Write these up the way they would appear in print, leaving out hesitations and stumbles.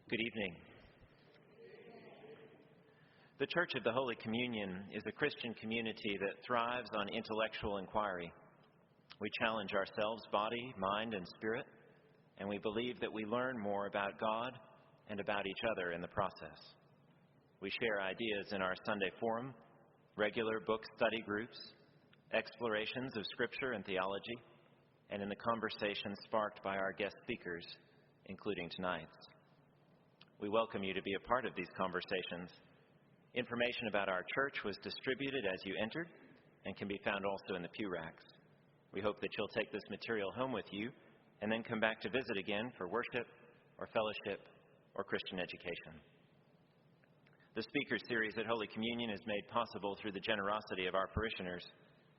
Good evening. The Church of the Holy Communion is a Christian community that thrives on intellectual inquiry. We challenge ourselves, body, mind, and spirit, and we believe that we learn more about God and about each other in the process. We share ideas in our Sunday forum, regular book study groups, explorations of Scripture and theology, and in the conversations sparked by our guest speakers, including tonight's. We welcome you to be a part of these conversations. Information about our church was distributed as you entered and can be found also in the pew racks. We hope that you'll take this material home with you and then come back to visit again for worship or fellowship or Christian education. The speaker series at Holy Communion is made possible through the generosity of our parishioners,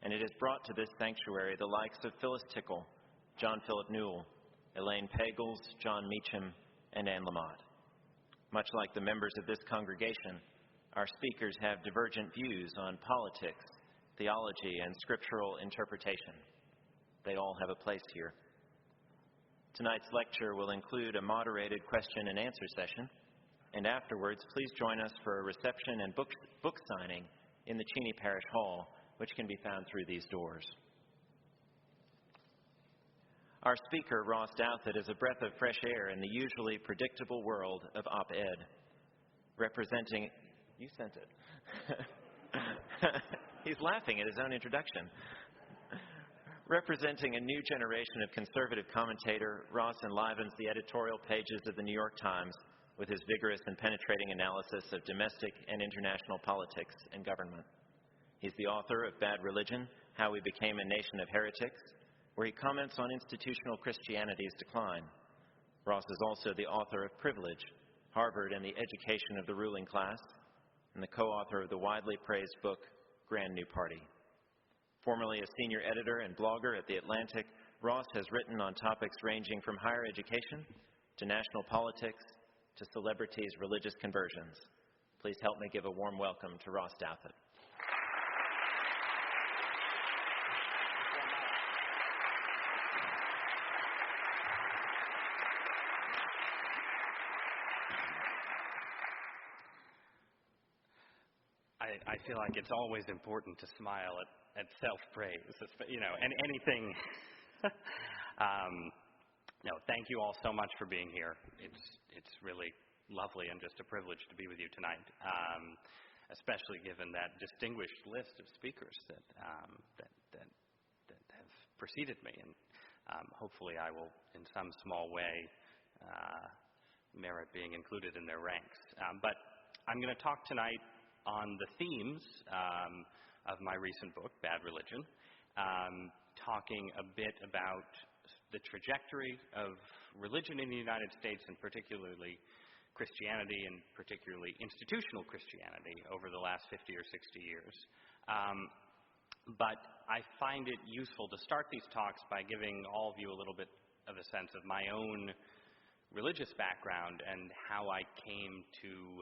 and it has brought to this sanctuary the likes of Phyllis Tickle, John Philip Newell, Elaine Pagels, John Meacham, and Anne Lamott. Much like the members of this congregation, our speakers have divergent views on politics, theology, and scriptural interpretation. They all have a place here. Tonight's lecture will include a moderated question and answer session, and afterwards, please join us for a reception and book signing in the Cheney Parish Hall, which can be found through these doors. Our speaker, Ross Douthat, is a breath of fresh air in the usually predictable world of op-ed. Representing... You sent it. He's laughing at his own introduction. Representing a new generation of conservative commentator, Ross enlivens the editorial pages of the New York Times with his vigorous and penetrating analysis of domestic and international politics and government. He's the author of Bad Religion, How We Became a Nation of Heretics, where he comments on institutional Christianity's decline. Ross is also the author of Privilege, Harvard and the Education of the Ruling Class, and the co-author of the widely praised book, Grand New Party. Formerly a senior editor and blogger at The Atlantic, Ross has written on topics ranging from higher education to national politics to celebrities' religious conversions. Please help me give a warm welcome to Ross Douthat. I feel like it's always important to smile at self-praise, and anything. No, thank you all so much for being here. It's really lovely and just a privilege to be with you tonight, especially given that distinguished list of speakers that have preceded me, and hopefully I will, in some small way, merit being included in their ranks. But I'm going to talk tonight on the themes of my recent book, Bad Religion, talking a bit about the trajectory of religion in the United States, and particularly Christianity, and particularly institutional Christianity over the last 50 or 60 years. But I find it useful to start these talks by giving all of you a little bit of a sense of my own religious background and how I came to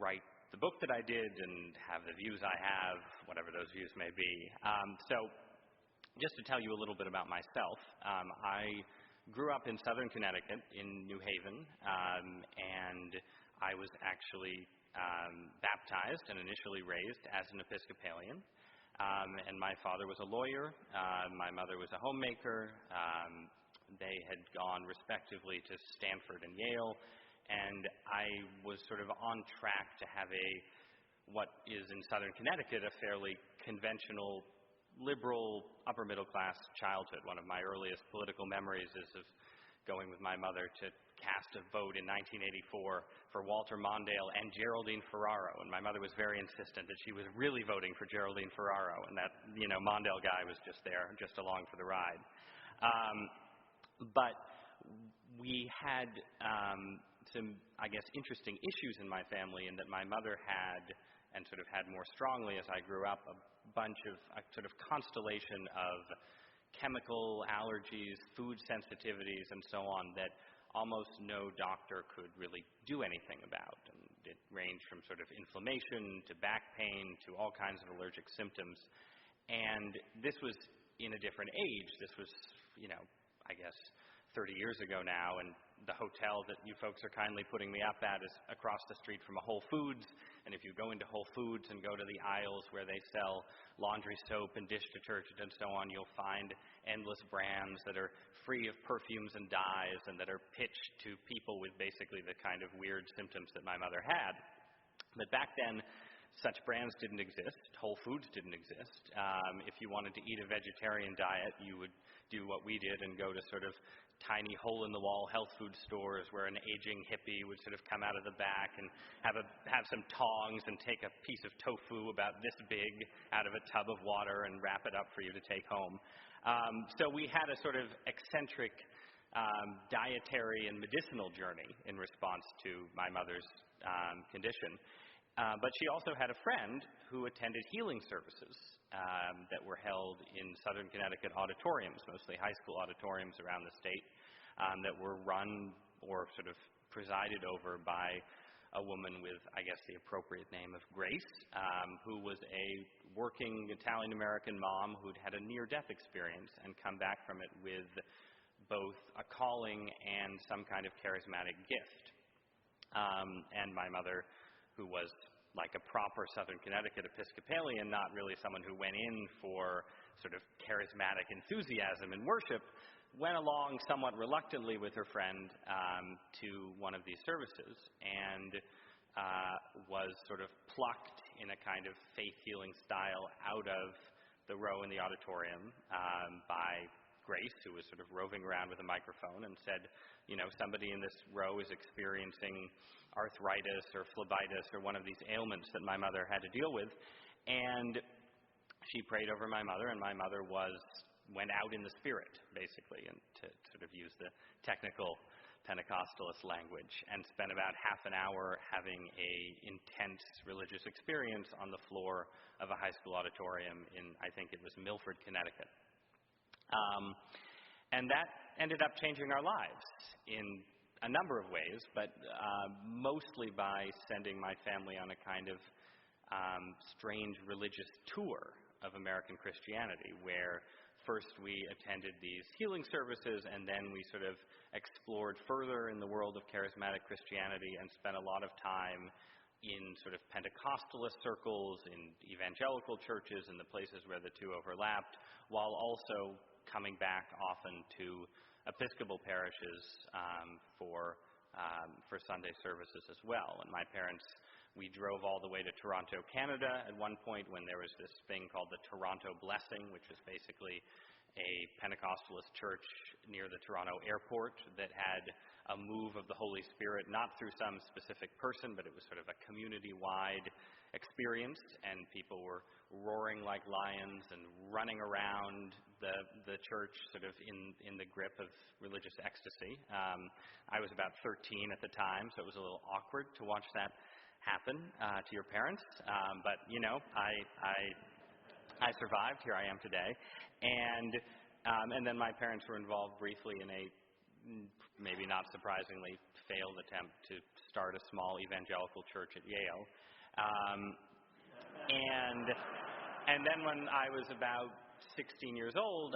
write the book that I did and have the views I have, whatever those views may be. So just to tell you a little bit about myself, I grew up in southern Connecticut in New Haven, and I was actually baptized and initially raised as an Episcopalian. And my father was a lawyer, my mother was a homemaker. They had gone respectively to Stanford and Yale, and I was sort of on track to have what is in southern Connecticut, a fairly conventional, liberal, upper-middle-class childhood. One of my earliest political memories is of going with my mother to cast a vote in 1984 for Walter Mondale and Geraldine Ferraro, and my mother was very insistent that she was really voting for Geraldine Ferraro, and that, Mondale guy was just there, just along for the ride. But we had some, I guess, interesting issues in my family, in that my mother had, and sort of had more strongly as I grew up, a sort of constellation of chemical allergies, food sensitivities, and so on that almost no doctor could really do anything about. And it ranged from sort of inflammation to back pain to all kinds of allergic symptoms. And this was in a different age. This was, I guess, 30 years ago now, and the hotel that you folks are kindly putting me up at is across the street from a Whole Foods. And if you go into Whole Foods and go to the aisles where they sell laundry soap and dish detergent and so on, you'll find endless brands that are free of perfumes and dyes and that are pitched to people with basically the kind of weird symptoms that my mother had. But back then, such brands didn't exist. Whole Foods didn't exist. If you wanted to eat a vegetarian diet, you would do what we did and go to sort of tiny hole-in-the-wall health food stores where an aging hippie would sort of come out of the back and have some tongs and take a piece of tofu about this big out of a tub of water and wrap it up for you to take home. So we had a sort of eccentric dietary and medicinal journey in response to my mother's condition. But she also had a friend who attended healing services that were held in southern Connecticut auditoriums, mostly high school auditoriums around the state, that were run or sort of presided over by a woman with, I guess, the appropriate name of Grace, who was a working Italian-American mom who'd had a near-death experience and come back from it with both a calling and some kind of charismatic gift. And my mother, who was like a proper Southern Connecticut Episcopalian, not really someone who went in for sort of charismatic enthusiasm and worship, went along somewhat reluctantly with her friend to one of these services and was sort of plucked in a kind of faith-healing style out of the row in the auditorium by Grace, who was sort of roving around with a microphone, and said, you know, somebody in this row is experiencing arthritis or phlebitis or one of these ailments that my mother had to deal with. And she prayed over my mother, and my mother went out in the spirit, basically, and to sort of use the technical Pentecostalist language, and spent about half an hour having a intense religious experience on the floor of a high school auditorium in, I think it was Milford, Connecticut. And that ended up changing our lives in a number of ways, but mostly by sending my family on a kind of strange religious tour of American Christianity, where first we attended these healing services, and then we sort of explored further in the world of charismatic Christianity and spent a lot of time in sort of Pentecostalist circles, in evangelical churches, in the places where the two overlapped, while also coming back often to Episcopal parishes for Sunday services as well. And my parents, we drove all the way to Toronto, Canada at one point when there was this thing called the Toronto Blessing, which was basically a Pentecostalist church near the Toronto airport that had a move of the Holy Spirit, not through some specific person, but it was sort of a community-wide experience, and people were roaring like lions and running around the church sort of in the grip of religious ecstasy. I was about 13 at the time, so it was a little awkward to watch that happen to your parents, but you know, I survived. Here I am today. And then my parents were involved briefly in a, maybe not surprisingly, failed attempt to start a small evangelical church at Yale. And then when I was about 16 years old,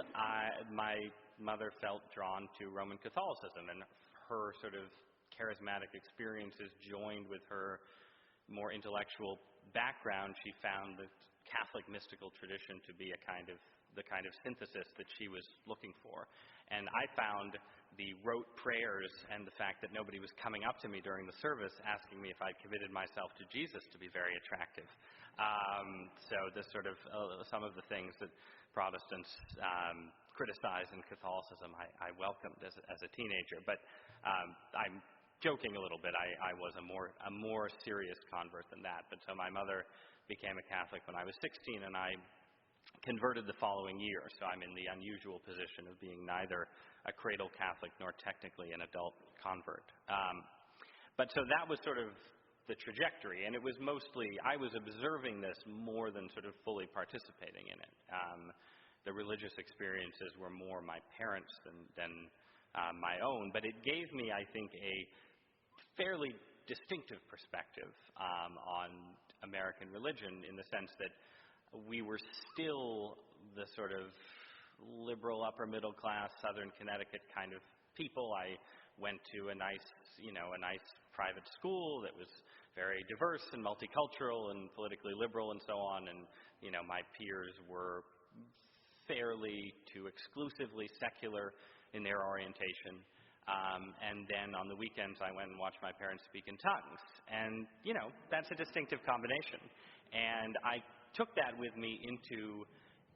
my mother felt drawn to Roman Catholicism, and her sort of charismatic experiences joined with her more intellectual background. She found the Catholic mystical tradition to be the kind of synthesis that she was looking for. And I found the rote prayers and the fact that nobody was coming up to me during the service asking me if I'd committed myself to Jesus to be very attractive. So this sort of some of the things that Protestants criticize in Catholicism, I welcomed as a teenager. But I'm joking a little bit. I was a more serious convert than that. But so my mother became a Catholic when I was 16, and I converted the following year. So I'm in the unusual position of being neither a cradle Catholic nor technically an adult convert. But so that was sort of the trajectory, and it was mostly, I was observing this more than sort of fully participating in it. The religious experiences were more my parents than my own, but it gave me, I think, a fairly distinctive perspective on American religion, in the sense that we were still the sort of liberal upper middle class Southern Connecticut kind of people. I went to a nice private school that was very diverse and multicultural and politically liberal and so on. And, my peers were fairly to exclusively secular in their orientation. And then on the weekends, I went and watched my parents speak in tongues. And, that's a distinctive combination. And I took that with me into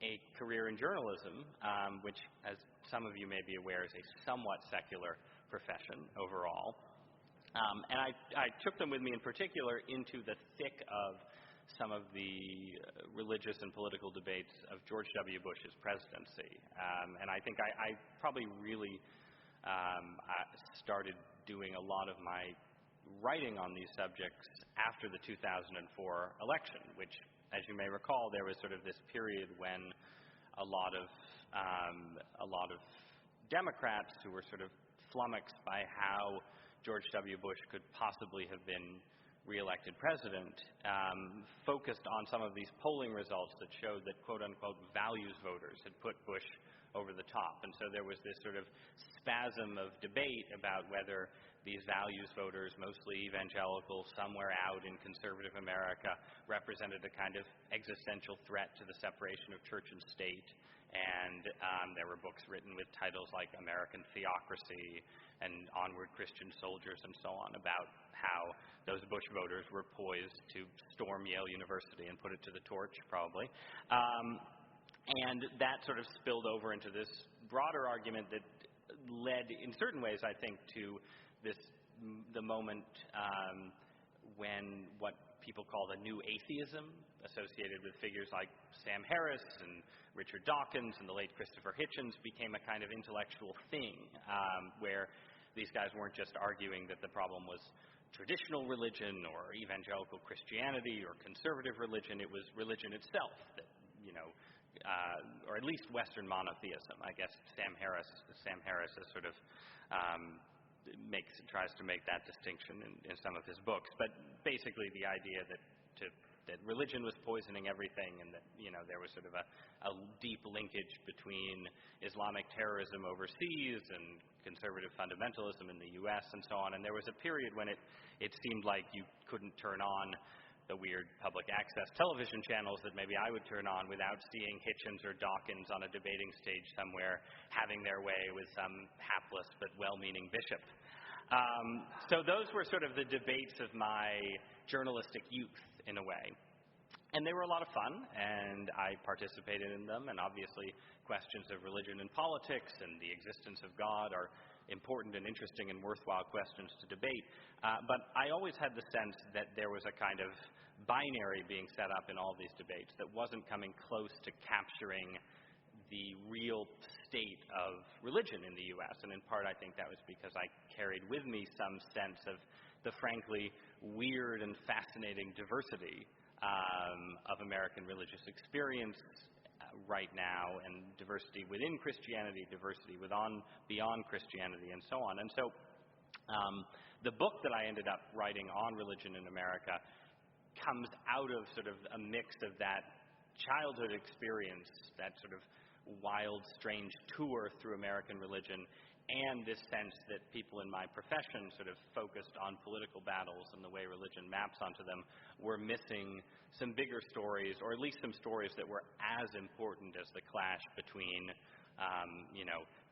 a career in journalism, which, as some of you may be aware, is a somewhat secular profession overall. And I took them with me in particular into the thick of some of the religious and political debates of George W. Bush's presidency. And I think I probably really started doing a lot of my writing on these subjects after the 2004 election, which, as you may recall, there was sort of this period when a lot of Democrats who were sort of flummoxed by how George W. Bush could possibly have been reelected president, focused on some of these polling results that showed that quote-unquote values voters had put Bush over the top. And so there was this sort of spasm of debate about whether these values voters, mostly evangelical, somewhere out in conservative America, represented a kind of existential threat to the separation of church and state. And there were books written with titles like American Theocracy and Onward Christian Soldiers and so on about how those Bush voters were poised to storm Yale University and put it to the torch, probably. And that sort of spilled over into this broader argument that led, in certain ways, I think, to the moment when what people call the new atheism, associated with figures like Sam Harris and Richard Dawkins and the late Christopher Hitchens, became a kind of intellectual thing, where these guys weren't just arguing that the problem was traditional religion or evangelical Christianity or conservative religion. It was religion itself that, or at least Western monotheism. I guess Sam Harris has sort of tries to make that distinction in some of his books. But basically the idea that religion was poisoning everything, and that there was sort of a deep linkage between Islamic terrorism overseas and conservative fundamentalism in the U.S. and so on. And there was a period when it seemed like you couldn't turn on the weird public access television channels that maybe I would turn on without seeing Hitchens or Dawkins on a debating stage somewhere having their way with some hapless but well-meaning bishop. So those were sort of the debates of my journalistic youth, in a way. And they were a lot of fun, and I participated in them, and obviously questions of religion and politics and the existence of God are important and interesting and worthwhile questions to debate. But I always had the sense that there was a kind of binary being set up in all these debates that wasn't coming close to capturing the real state of religion in the U.S. And in part, I think that was because I carried with me some sense of the frankly weird and fascinating diversity of American religious experience right now, and diversity within Christianity, diversity beyond Christianity, and so on. And so the book that I ended up writing on religion in America comes out of sort of a mix of that childhood experience, that sort of wild, strange tour through American religion, and this sense that people in my profession, sort of focused on political battles and the way religion maps onto them, were missing some bigger stories, or at least some stories that were as important as the clash between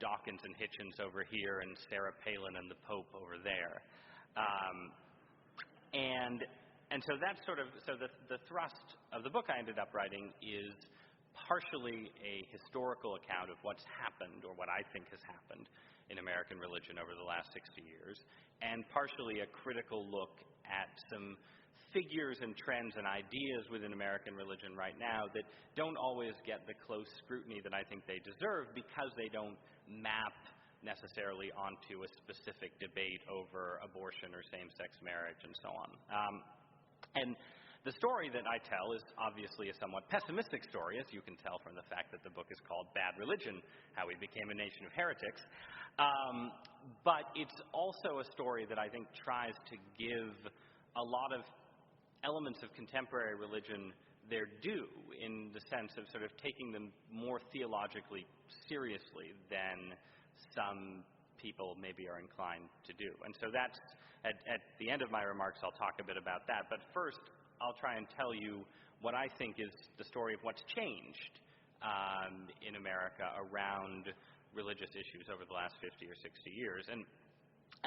Dawkins and Hitchens over here and Sarah Palin and the Pope over there. And so that's sort of, so the thrust of the book I ended up writing is partially a historical account of what's happened, or what I think has happened, in American religion over the last 60 years, and partially a critical look at some figures and trends and ideas within American religion right now that don't always get the close scrutiny that I think they deserve, because they don't map necessarily onto a specific debate over abortion or same-sex marriage and so on. And the story that I tell is obviously a somewhat pessimistic story, as you can tell from the fact that the book is called Bad Religion, How We Became a Nation of Heretics. But it's also a story that I think tries to give a lot of elements of contemporary religion their due, in the sense of sort of taking them more theologically seriously than some people maybe are inclined to do. And so that's, at the end of my remarks, I'll talk a bit about that. But first, I'll try and tell you what I think is the story of what's changed in America around religious issues over the last 50 or 60 years. And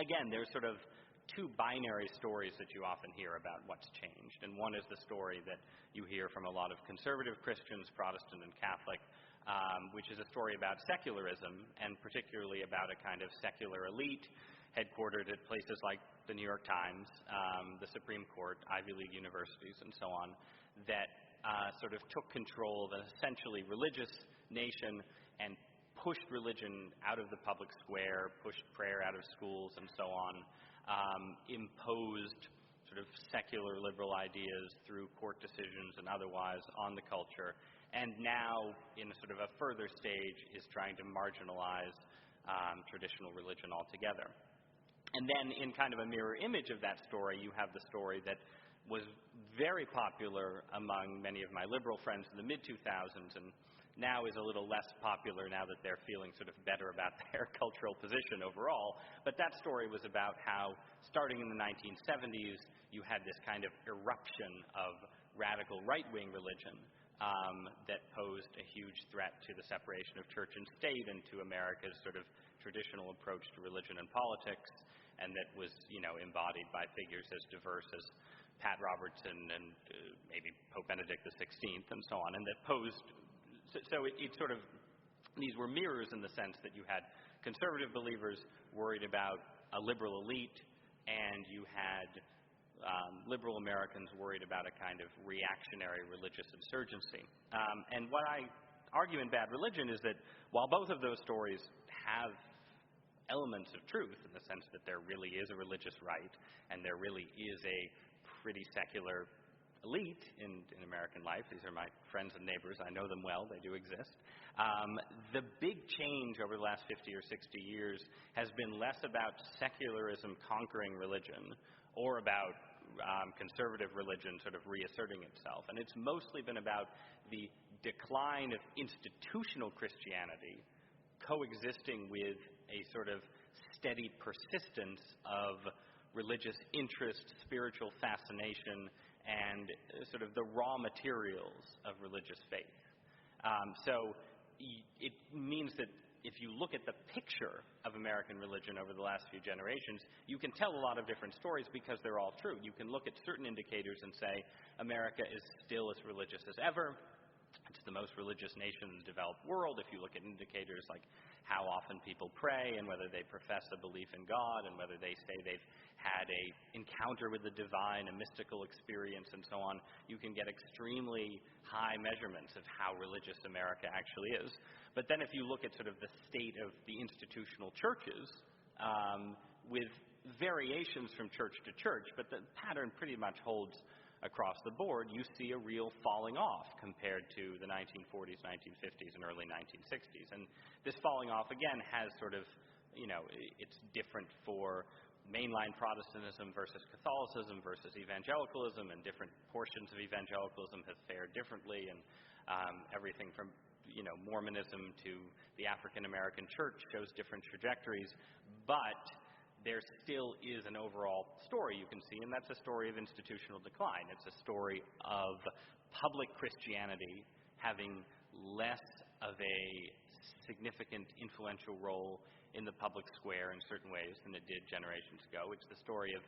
again, there's sort of two binary stories that you often hear about what's changed. And one is the story that you hear from a lot of conservative Christians, Protestant and Catholic, which is a story about secularism, and particularly about a kind of secular elite headquartered at places like the New York Times, the Supreme Court, Ivy League universities, and so on, that sort of took control of an essentially religious nation and pushed religion out of the public square, pushed prayer out of schools, and so on, imposed sort of secular liberal ideas through court decisions and otherwise on the culture, and now, in a sort of a further stage, is trying to marginalize traditional religion altogether. And then, in kind of a mirror image of that story, you have the story that was very popular among many of my liberal friends in the mid-2000s, and now is a little less popular now that they're feeling sort of better about their cultural position overall. But that story was about how, starting in the 1970s, you had this kind of eruption of radical right-wing religion that posed a huge threat to the separation of church and state and to America's sort of traditional approach to religion and politics, and that was, embodied by figures as diverse as Pat Robertson and maybe Pope Benedict XVI and so on, and that posed, so it sort of, these were mirrors in the sense that you had conservative believers worried about a liberal elite, and you had liberal Americans worried about a kind of reactionary religious insurgency. And what I argue in Bad Religion is that while both of those stories have elements of truth in the sense that there really is a religious right and there really is a pretty secular elite in American life, these are my friends and neighbors, I know them well, they do exist, the big change over the last 50 or 60 years has been less about secularism conquering religion or about conservative religion sort of reasserting itself. And it's mostly been about the decline of institutional Christianity coexisting with a sort of steady persistence of religious interest, spiritual fascination, and sort of the raw materials of religious faith. So it means that if you look at the picture of American religion over the last few generations, you can tell a lot of different stories because they're all true. You can look at certain indicators and say, America is still as religious as ever. It's the most religious nation in the developed world. If you look at indicators like how often people pray and whether they profess a belief in God and whether they say they've had a encounter with the divine, a mystical experience, and so on, you can get extremely high measurements of how religious America actually is. But then if you look at sort of the state of the institutional churches, with variations from church to church, but the pattern pretty much holds across the board, you see a real falling off compared to the 1940s, 1950s, and early 1960s. And this falling off, again, has sort of, it's different for mainline Protestantism versus Catholicism versus evangelicalism, and different portions of evangelicalism have fared differently, and everything from Mormonism to the African American church shows different trajectories, but there still is an overall story you can see, and that's a story of institutional decline. It's a story of public Christianity having less of a significant influential role in the public square in certain ways than it did generations ago. It's the story of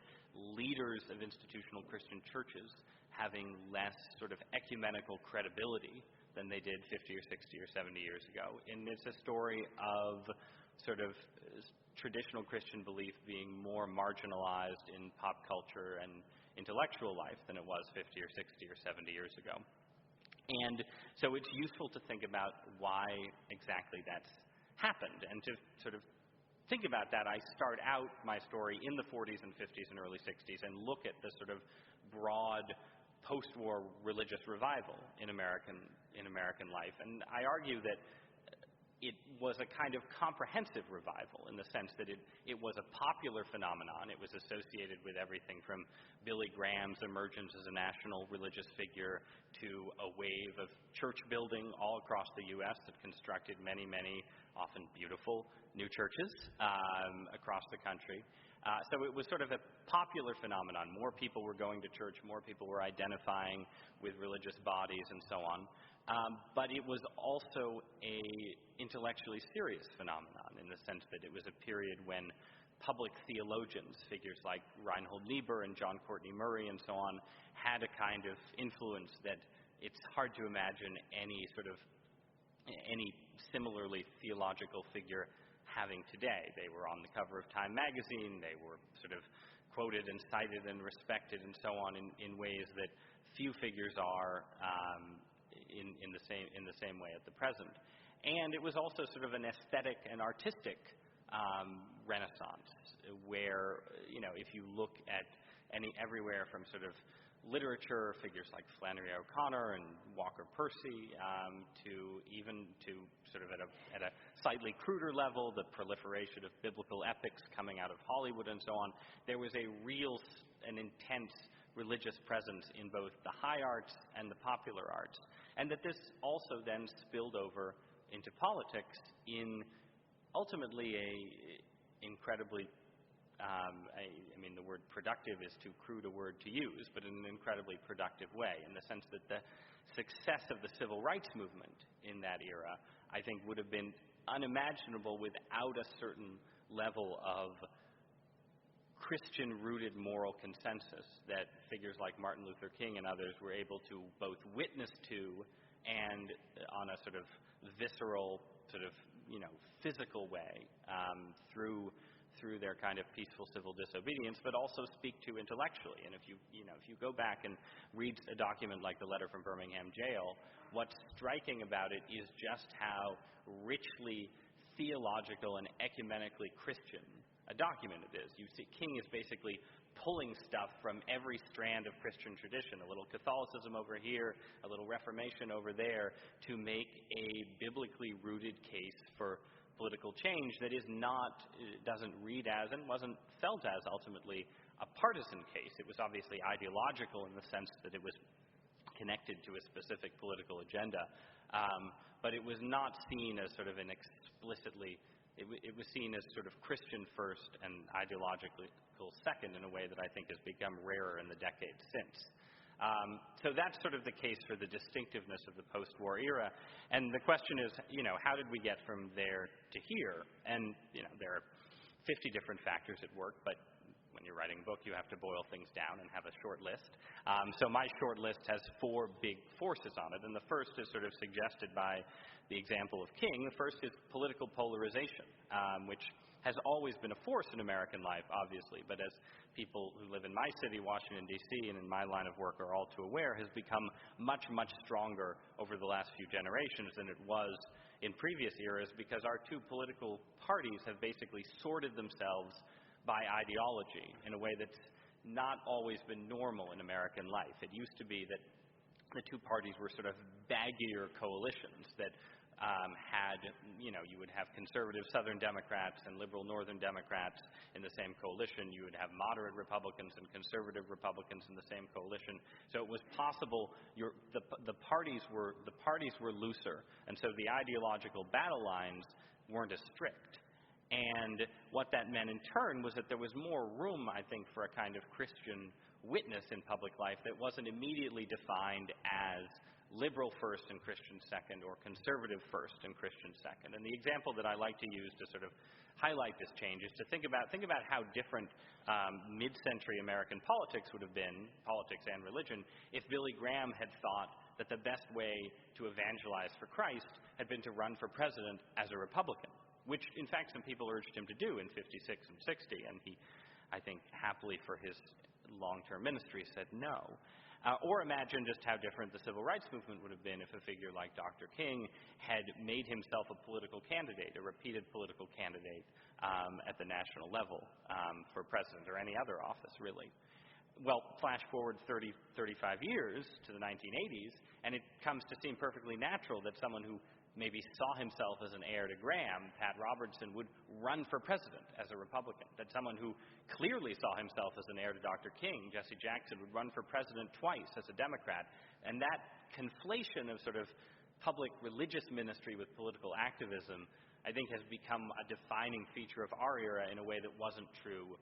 leaders of institutional Christian churches having less sort of ecumenical credibility than they did 50 or 60 or 70 years ago. And it's a story of sort of traditional Christian belief being more marginalized in pop culture and intellectual life than it was 50 or 60 or 70 years ago. And so it's useful to think about why exactly that's happened. And to sort of think about that, I start out my story in the 40s and 50s and early 60s and look at the sort of broad post-war religious revival in American life. And I argue that it was a kind of comprehensive revival in the sense that it was a popular phenomenon. It was associated with everything from Billy Graham's emergence as a national religious figure to a wave of church building all across the U.S. that constructed many, many often beautiful new churches across the country. So it was sort of a popular phenomenon. More people were going to church, more people were identifying with religious bodies and so on. But it was also a intellectually serious phenomenon in the sense that it was a period when public theologians, figures like Reinhold Niebuhr and John Courtney Murray and so on, had a kind of influence that it's hard to imagine any similarly theological figure having today. They were on the cover of Time magazine, they were sort of quoted and cited and respected and so on in ways that few figures are in the same way at the present. And it was also sort of an aesthetic and artistic renaissance where, if you look at everywhere from sort of literature, figures like Flannery O'Connor and Walker Percy, to sort of at a slightly cruder level, the proliferation of biblical epics coming out of Hollywood and so on, there was an intense religious presence in both the high arts and the popular arts. And that this also then spilled over into politics in ultimately a incredibly, the word productive is too crude a word to use, but in an incredibly productive way, in the sense that the success of the civil rights movement in that era, I think, would have been unimaginable without a certain level of Christian-rooted moral consensus that figures like Martin Luther King and others were able to both witness to and on a sort of visceral, sort of, physical way through their kind of peaceful civil disobedience, but also speak to intellectually. And if you go back and read a document like the letter from Birmingham jail, what's striking about it is just how richly theological and ecumenically Christian a document it is. You see, King is basically pulling stuff from every strand of Christian tradition, a little Catholicism over here, a little Reformation over there, to make a biblically rooted case for political change that doesn't read as and wasn't felt as ultimately a partisan case. It was obviously ideological in the sense that it was connected to a specific political agenda, but it was not seen as sort of an explicitly. It was seen as sort of Christian first and ideological second in a way that I think has become rarer in the decades since. So that's sort of the case for the distinctiveness of the post-war era. And the question is, how did we get from there to here? And, there are 50 different factors at work, but when you're writing a book, you have to boil things down and have a short list. So my short list has 4 big forces on it, and the first is sort of suggested by the example of King. The first is political polarization, which has always been a force in American life, obviously, but as people who live in my city, Washington, D.C., and in my line of work are all too aware, has become much, much stronger over the last few generations than it was in previous eras, because our 2 political parties have basically sorted themselves by ideology in a way that's not always been normal in American life. It used to be that the 2 parties were sort of baggier coalitions that had, you would have conservative Southern Democrats and liberal Northern Democrats in the same coalition. You would have moderate Republicans and conservative Republicans in the same coalition. So it was possible the parties were looser, and so the ideological battle lines weren't as strict. And what that meant in turn was that there was more room, I think, for a kind of Christian witness in public life that wasn't immediately defined as liberal first and Christian second, or conservative first and Christian second. And the example that I like to use to sort of highlight this change is to think about how different mid-century American politics would have been, politics and religion, if Billy Graham had thought that the best way to evangelize for Christ had been to run for president as a Republican, which in fact some people urged him to do in 56 and 60, and he, I think, happily for his long-term ministry, said no. Or imagine just how different the civil rights movement would have been if a figure like Dr. King had made himself a political candidate, a repeated political candidate at the national level for president or any other office, really. Well, flash forward 30, 35 years to the 1980s, and it comes to seem perfectly natural that someone who maybe saw himself as an heir to Graham, Pat Robertson, would run for president as a Republican. That someone who clearly saw himself as an heir to Dr. King, Jesse Jackson, would run for president twice as a Democrat. And that conflation of sort of public religious ministry with political activism, I think, has become a defining feature of our era in a way that wasn't true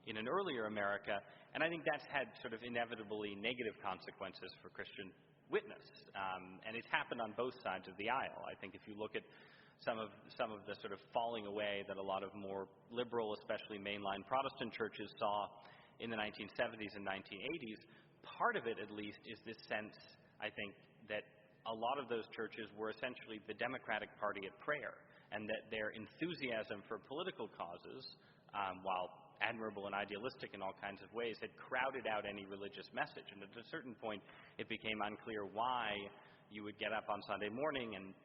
in an earlier America. And I think that's had sort of inevitably negative consequences for Christian witness, and it's happened on both sides of the aisle. I think if you look at some of the sort of falling away that a lot of more liberal, especially mainline Protestant churches saw in the 1970s and 1980s, part of it at least is this sense, I think, that a lot of those churches were essentially the Democratic Party at prayer, and that their enthusiasm for political causes, while admirable and idealistic in all kinds of ways, had crowded out any religious message. And at a certain point, it became unclear why you would get up on Sunday morning and,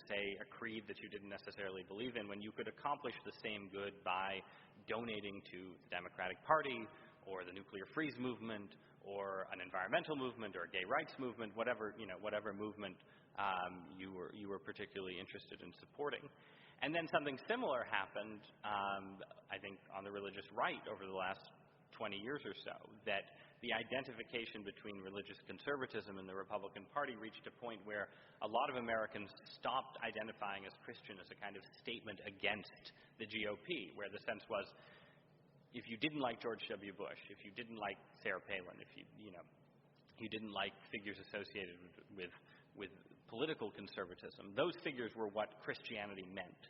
say a creed that you didn't necessarily believe in, when you could accomplish the same good by donating to the Democratic Party or the nuclear freeze movement or an environmental movement or a gay rights movement, whatever movement you were particularly interested in supporting. And then something similar happened, I think, on the religious right over the last 20 years or so, that the identification between religious conservatism and the Republican Party reached a point where a lot of Americans stopped identifying as Christian as a kind of statement against the GOP, where the sense was, if you didn't like George W. Bush, if you didn't like Sarah Palin, if you didn't like figures associated with political conservatism, those figures were what Christianity meant.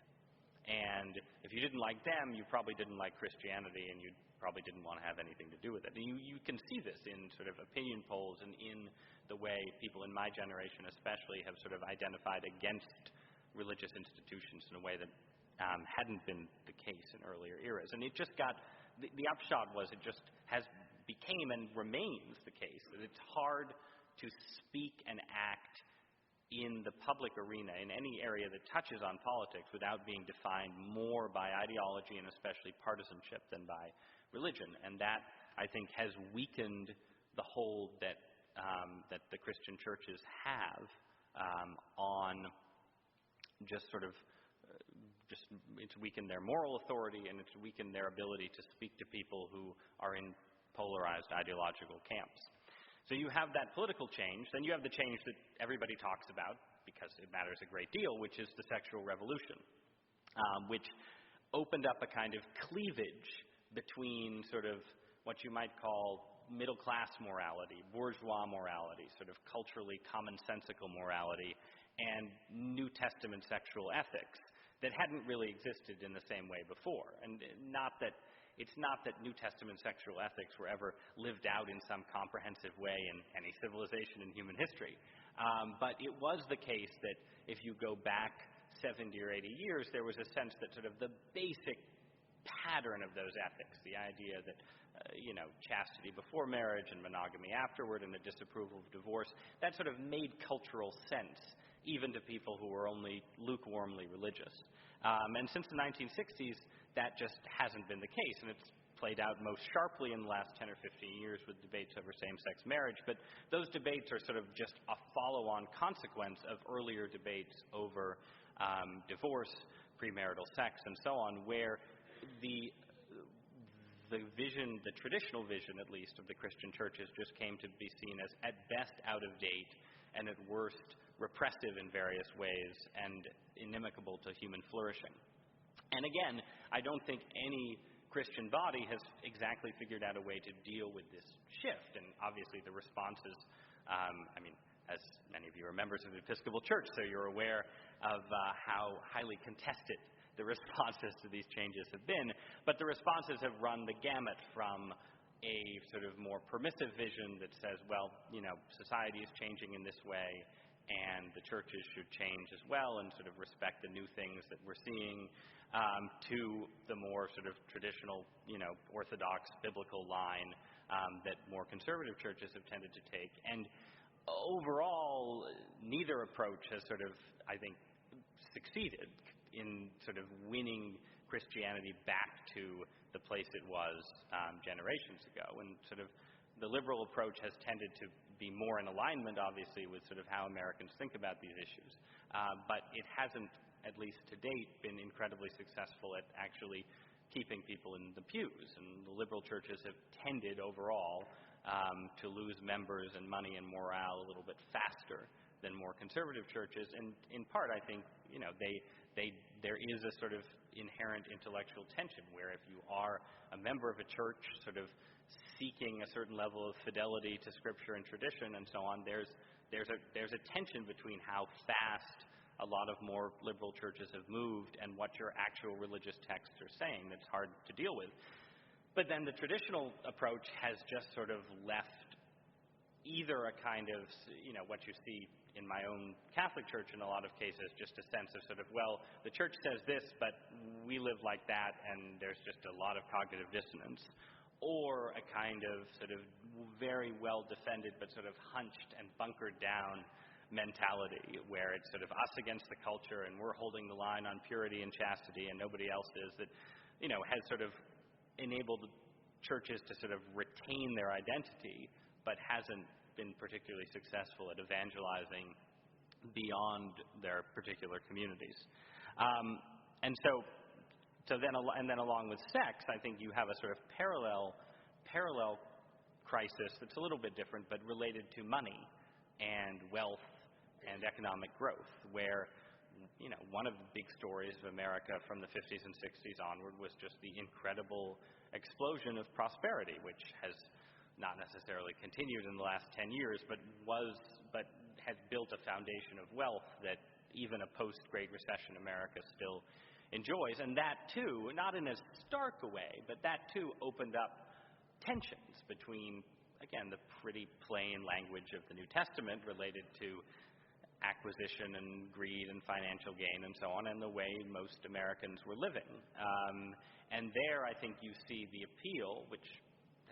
And if you didn't like them, you probably didn't like Christianity, and you probably didn't want to have anything to do with it. And you can see this in sort of opinion polls and in the way people in my generation especially have sort of identified against religious institutions in a way that hadn't been the case in earlier eras. And it just got, the upshot was it just became and remains the case that it's hard to speak and act in the public arena, in any area that touches on politics, without being defined more by ideology and especially partisanship than by religion. And that, I think, has weakened the hold that the Christian churches have on it's weakened their moral authority, and it's weakened their ability to speak to people who are in polarized ideological camps. So you have that political change, then you have the change that everybody talks about because it matters a great deal, which is the sexual revolution, which opened up a kind of cleavage between sort of what you might call middle-class morality, bourgeois morality, sort of culturally commonsensical morality, and New Testament sexual ethics that hadn't really existed in the same way before. And it's not that New Testament sexual ethics were ever lived out in some comprehensive way in any civilization in human history. But it was the case that if you go back 70 or 80 years, there was a sense that sort of the basic pattern of those ethics, the idea that, chastity before marriage and monogamy afterward and the disapproval of divorce, that sort of made cultural sense even to people who were only lukewarmly religious. And since the 1960s, that just hasn't been the case, and it's played out most sharply in the last 10 or 15 years with debates over same-sex marriage, but those debates are sort of just a follow-on consequence of earlier debates over divorce, premarital sex, and so on, where the vision, the traditional vision at least, of the Christian churches just came to be seen as at best out of date and at worst repressive in various ways and inimical to human flourishing. And again, I don't think any Christian body has exactly figured out a way to deal with this shift. And obviously the responses, as many of you are members of the Episcopal Church, so you're aware of how highly contested the responses to these changes have been. But the responses have run the gamut from a sort of more permissive vision that says, well, society is changing in this way, and the churches should change as well and sort of respect the new things that we're seeing, to the more sort of traditional, orthodox biblical line that more conservative churches have tended to take. And overall, neither approach has sort of, I think, succeeded in sort of winning Christianity back to the place it was generations ago. And sort of the liberal approach has tended to be more in alignment, obviously, with sort of how Americans think about these issues. But it hasn't, at least to date, been incredibly successful at actually keeping people in the pews. And the liberal churches have tended overall to lose members and money and morale a little bit faster than more conservative churches. And in part, I think, there is a sort of inherent intellectual tension where if you are a member of a church sort of seeking a certain level of fidelity to Scripture and tradition and so on, there's a tension between how fast a lot of more liberal churches have moved and what your actual religious texts are saying that's hard to deal with. But then the traditional approach has just sort of left either a kind of, what you see in my own Catholic church in a lot of cases, just a sense of sort of, well, the church says this, but we live like that, and there's just a lot of cognitive dissonance. Or a kind of sort of very well defended but sort of hunched and bunkered down mentality where it's sort of us against the culture and we're holding the line on purity and chastity and nobody else is, that has sort of enabled churches to sort of retain their identity but hasn't been particularly successful at evangelizing beyond their particular communities. And then along with sex, I think you have a sort of parallel crisis that's a little bit different, but related to money and wealth and economic growth, where one of the big stories of America from the 50s and 60s onward was just the incredible explosion of prosperity, which has not necessarily continued in the last 10 years, but has built a foundation of wealth that even a post-Great Recession America still enjoys. And that too, not in a stark a way, but that too opened up tensions between, again, the pretty plain language of the New Testament related to acquisition and greed and financial gain and so on, and the way most Americans were living. And there I think you see the appeal, which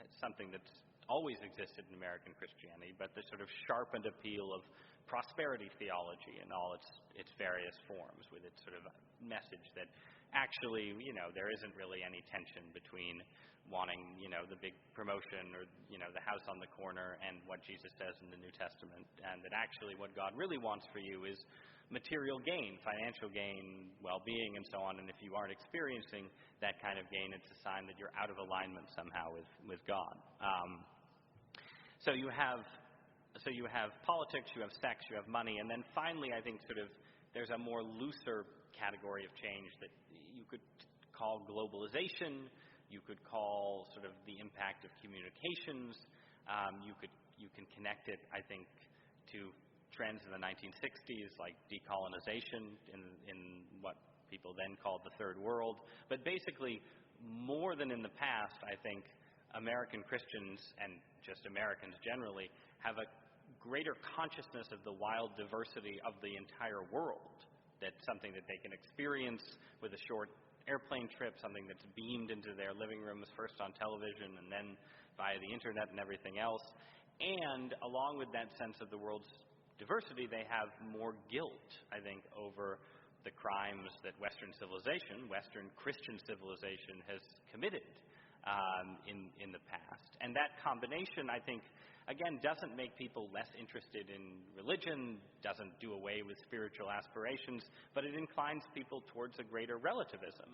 is something that's always existed in American Christianity, but the sort of sharpened appeal of prosperity theology in all its various forms, with its sort of message that actually, there isn't really any tension between wanting, the big promotion or, the house on the corner and what Jesus says in the New Testament, and that actually what God really wants for you is material gain, financial gain, well-being, and so on. And if you aren't experiencing that kind of gain, it's a sign that you're out of alignment somehow with God. So you have politics, you have sex, you have money, and then finally I think sort of there's a more looser category of change that you could call globalization, you could call sort of the impact of communications, you can connect it, I think, to trends in the 1960s like decolonization in what people then called the Third World. But basically, more than in the past, I think American Christians, and just Americans generally, have a greater consciousness of the wild diversity of the entire world. That's something that they can experience with a short airplane trip, something that's beamed into their living rooms, first on television and then via the internet and everything else. And along with that sense of the world's diversity, they have more guilt, I think, over the crimes that Western Christian civilization has committed in the past. And that combination, I think, again, doesn't make people less interested in religion, doesn't do away with spiritual aspirations, but it inclines people towards a greater relativism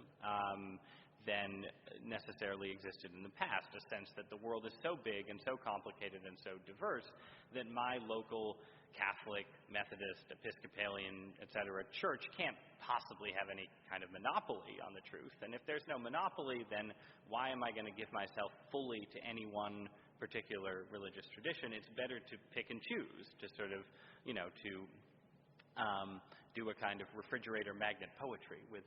than necessarily existed in the past, a sense that the world is so big and so complicated and so diverse that my local Catholic, Methodist, Episcopalian, etc. church can't possibly have any kind of monopoly on the truth. And if there's no monopoly, then why am I going to give myself fully to any one particular religious tradition? It's better to pick and choose, to sort of, do a kind of refrigerator magnet poetry with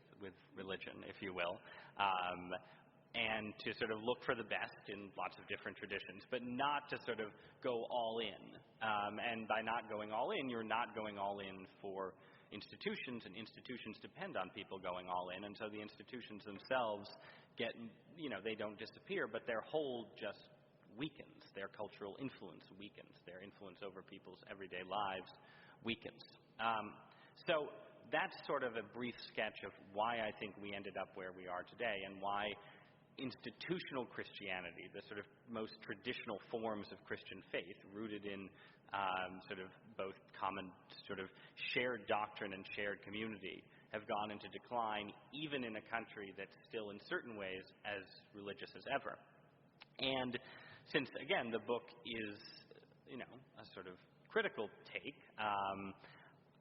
religion, if you will, and to sort of look for the best in lots of different traditions, but not to sort of go all in. And by not going all in, you're not going all in for institutions, and institutions depend on people going all in, and so the institutions themselves get, they don't disappear, but their hold just weakens. Their cultural influence weakens. Their influence over people's everyday lives weakens. So that's sort of a brief sketch of why I think we ended up where we are today, and why institutional Christianity, the sort of most traditional forms of Christian faith, rooted in sort of both common sort of shared doctrine and shared community, have gone into decline, even in a country that's still in certain ways as religious as ever. And since, again, the book is, a sort of critical take,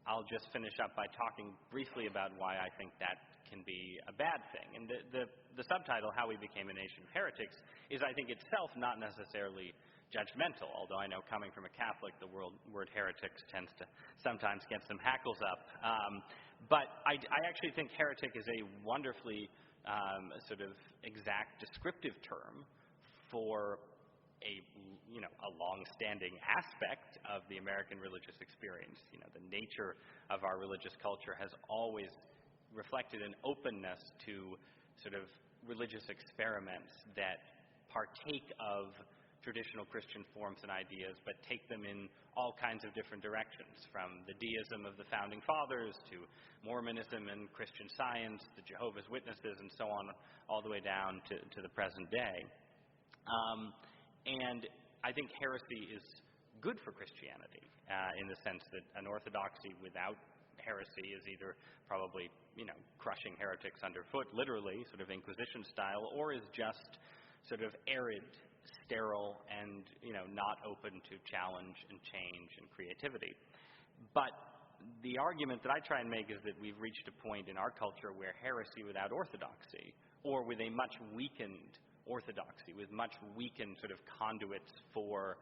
I'll just finish up by talking briefly about why I think that can be a bad thing. And the subtitle, How We Became a Nation of Heretics, is, I think, itself not necessarily judgmental, although I know coming from a Catholic, the word heretics tends to sometimes get some hackles up. But I actually think heretic is a wonderfully sort of exact descriptive term for a long-standing aspect of the American religious experience. The nature of our religious culture has always reflected an openness to sort of religious experiments that partake of traditional Christian forms and ideas, but take them in all kinds of different directions, from the deism of the Founding Fathers to Mormonism and Christian Science, the Jehovah's Witnesses, and so on, all the way down to the present day. And I think heresy is good for Christianity in the sense that an orthodoxy without heresy is either probably, crushing heretics underfoot, literally, sort of Inquisition style, or is just sort of arid, sterile, and, not open to challenge and change and creativity. But the argument that I try and make is that we've reached a point in our culture where heresy without orthodoxy, or with a much weakened orthodoxy, with much weakened sort of conduits for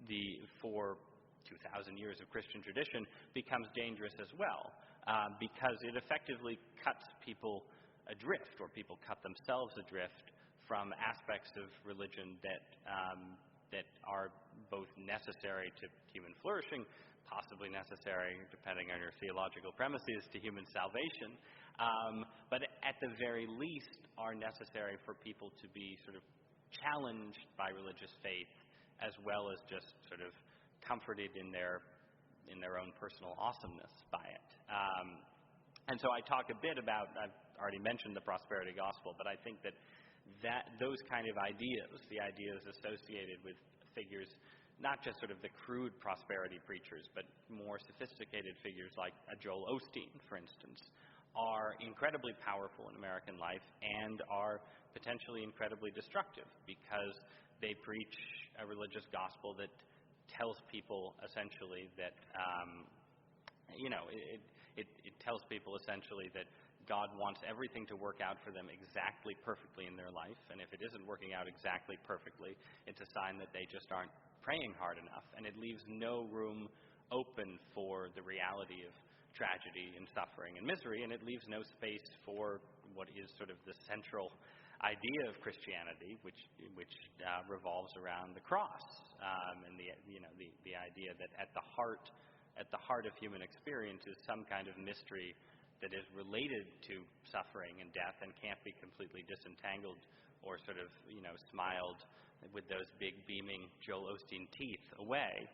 2,000 years of Christian tradition, becomes dangerous as well, because it effectively cuts people adrift, or people cut themselves adrift from aspects of religion that are both necessary to human flourishing, possibly necessary, depending on your theological premises, to human salvation, but at the very least are necessary for people to be sort of challenged by religious faith, as well as just sort of comforted in their own personal awesomeness by it. And so I talk a bit about, I've already mentioned the prosperity gospel, but I think that those kind of ideas, the ideas associated with figures, not just sort of the crude prosperity preachers, but more sophisticated figures like a Joel Osteen, for instance, are incredibly powerful in American life and are potentially incredibly destructive, because they preach a religious gospel that tells people essentially that, it tells people essentially that God wants everything to work out for them exactly perfectly in their life, and if it isn't working out exactly perfectly, it's a sign that they just aren't praying hard enough, and it leaves no room open for the reality of tragedy and suffering and misery, and it leaves no space for what is sort of the central idea of Christianity, which revolves around the cross, and the idea that at the heart of human experience is some kind of mystery that is related to suffering and death and can't be completely disentangled or sort of smiled with those big beaming Joel Osteen teeth away.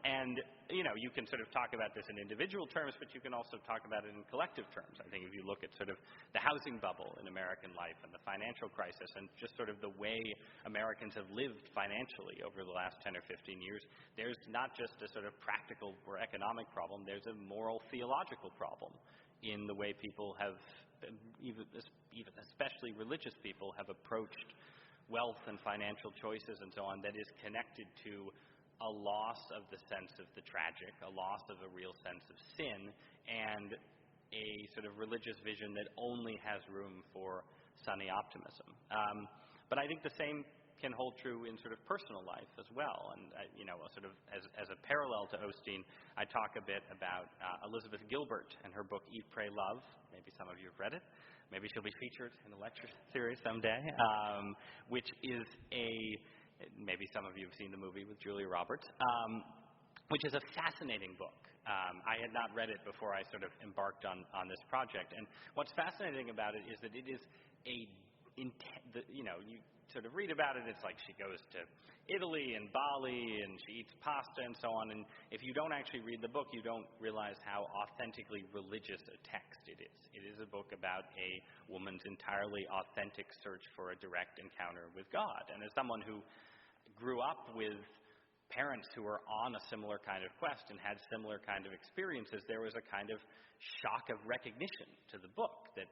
And you can sort of talk about this in individual terms, but you can also talk about it in collective terms. I think if you look at sort of the housing bubble in American life and the financial crisis and just sort of the way Americans have lived financially over the last 10 or 15 years, there's not just a sort of practical or economic problem, there's a moral theological problem in the way people have, even especially religious people, have approached wealth and financial choices and so on, that is connected to a loss of the sense of the tragic, a loss of a real sense of sin, and a sort of religious vision that only has room for sunny optimism. But I think the same can hold true in sort of personal life as well. And, sort of as a parallel to Osteen, I talk a bit about Elizabeth Gilbert and her book Eat, Pray, Love. Maybe some of you have read it. Maybe she'll be featured in a lecture series someday, which is maybe some of you have seen the movie with Julia Roberts, which is a fascinating book. I had not read it before I sort of embarked on this project. And what's fascinating about it is that it is a you sort of read about it, it's like she goes to Italy and Bali and she eats pasta and so on, and if you don't actually read the book, you don't realize how authentically religious a text it is. It is a book about a woman's entirely authentic search for a direct encounter with God. And as someone who grew up with parents who were on a similar kind of quest and had similar kind of experiences, there was a kind of shock of recognition to the book that,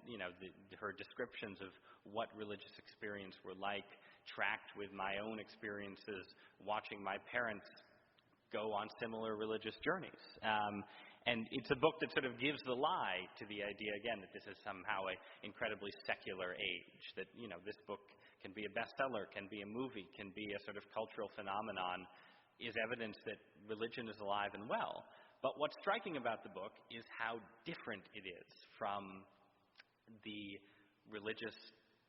her descriptions of what religious experience were like tracked with my own experiences watching my parents go on similar religious journeys. And it's a book that sort of gives the lie to the idea, again, that this is somehow an incredibly secular age, that, this book can be a bestseller, can be a movie, can be a sort of cultural phenomenon, is evidence that religion is alive and well. But what's striking about the book is how different it is from the religious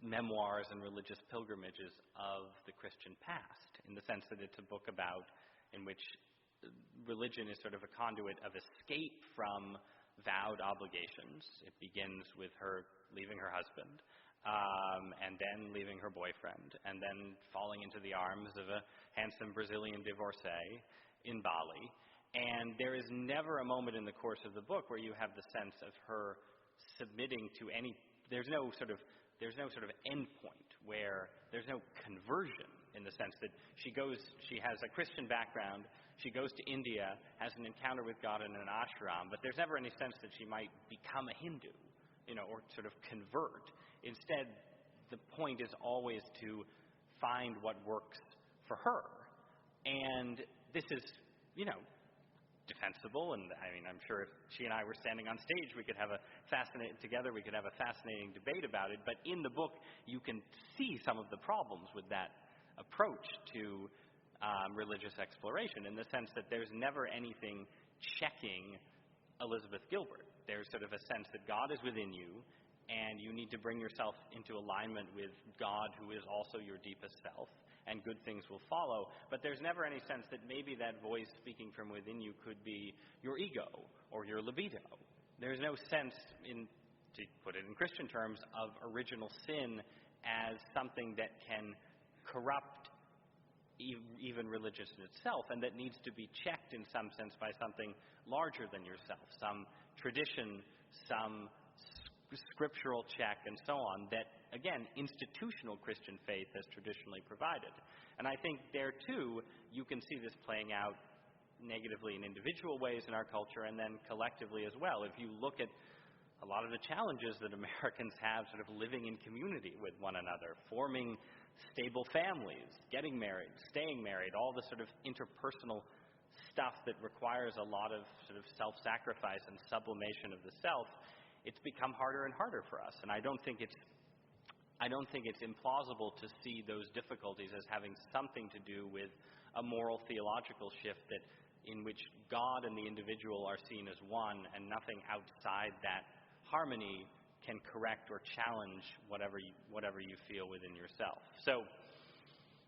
memoirs and religious pilgrimages of the Christian past, in the sense that it's a book in which religion is sort of a conduit of escape from vowed obligations. It begins with her leaving her husband, and then leaving her boyfriend, and then falling into the arms of a handsome Brazilian divorcee in Bali. And there is never a moment in the course of the book where you have the sense of her submitting to any. There's no sort of end point where there's no conversion, in the sense that she has a Christian background, she goes to India, has an encounter with God in an ashram, but there's never any sense that she might become a Hindu, or sort of convert. Instead, the point is always to find what works for her. And this is, defensible, and I'm sure if she and I were standing on stage, we could have a fascinating debate about it. But in the book, you can see some of the problems with that approach to religious exploration, in the sense that there's never anything checking Elizabeth Gilbert. There's sort of a sense that God is within you, and you need to bring yourself into alignment with God, who is also your deepest self, and good things will follow. But there's never any sense that maybe that voice speaking from within you could be your ego or your libido. There's no sense, to put it in Christian terms, of original sin as something that can corrupt even religion itself, and that needs to be checked in some sense by something larger than yourself, some tradition, some scriptural check, and so on, that, again, institutional Christian faith has traditionally provided. And I think there, too, you can see this playing out negatively in individual ways in our culture, and then collectively as well. If you look at a lot of the challenges that Americans have sort of living in community with one another, forming stable families, getting married, staying married, all the sort of interpersonal stuff that requires a lot of sort of self-sacrifice and sublimation of the self, it's become harder and harder for us. And I don't think it's implausible to see those difficulties as having something to do with a moral theological shift in which God and the individual are seen as one, and nothing outside that harmony can correct or challenge whatever you feel within yourself. So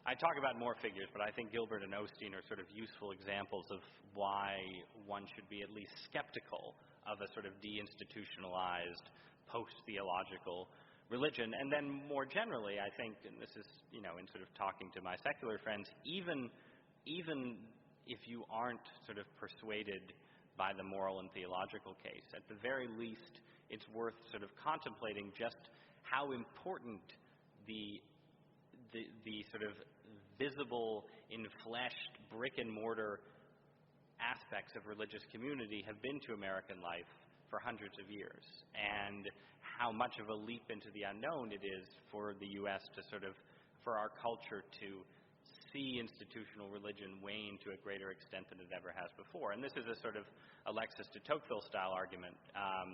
I talk about more figures, but I think Gilbert and Osteen are sort of useful examples of why one should be at least skeptical of a sort of deinstitutionalized, post-theological religion. And then more generally, I think, and this is, in sort of talking to my secular friends, even if you aren't sort of persuaded by the moral and theological case, at the very least, it's worth sort of contemplating just how important the sort of visible, enfleshed, brick-and-mortar aspects of religious community have been to American life for hundreds of years, and how much of a leap into the unknown it is for the U.S. for our culture to see institutional religion wane to a greater extent than it ever has before. And this is a sort of Alexis de Tocqueville style argument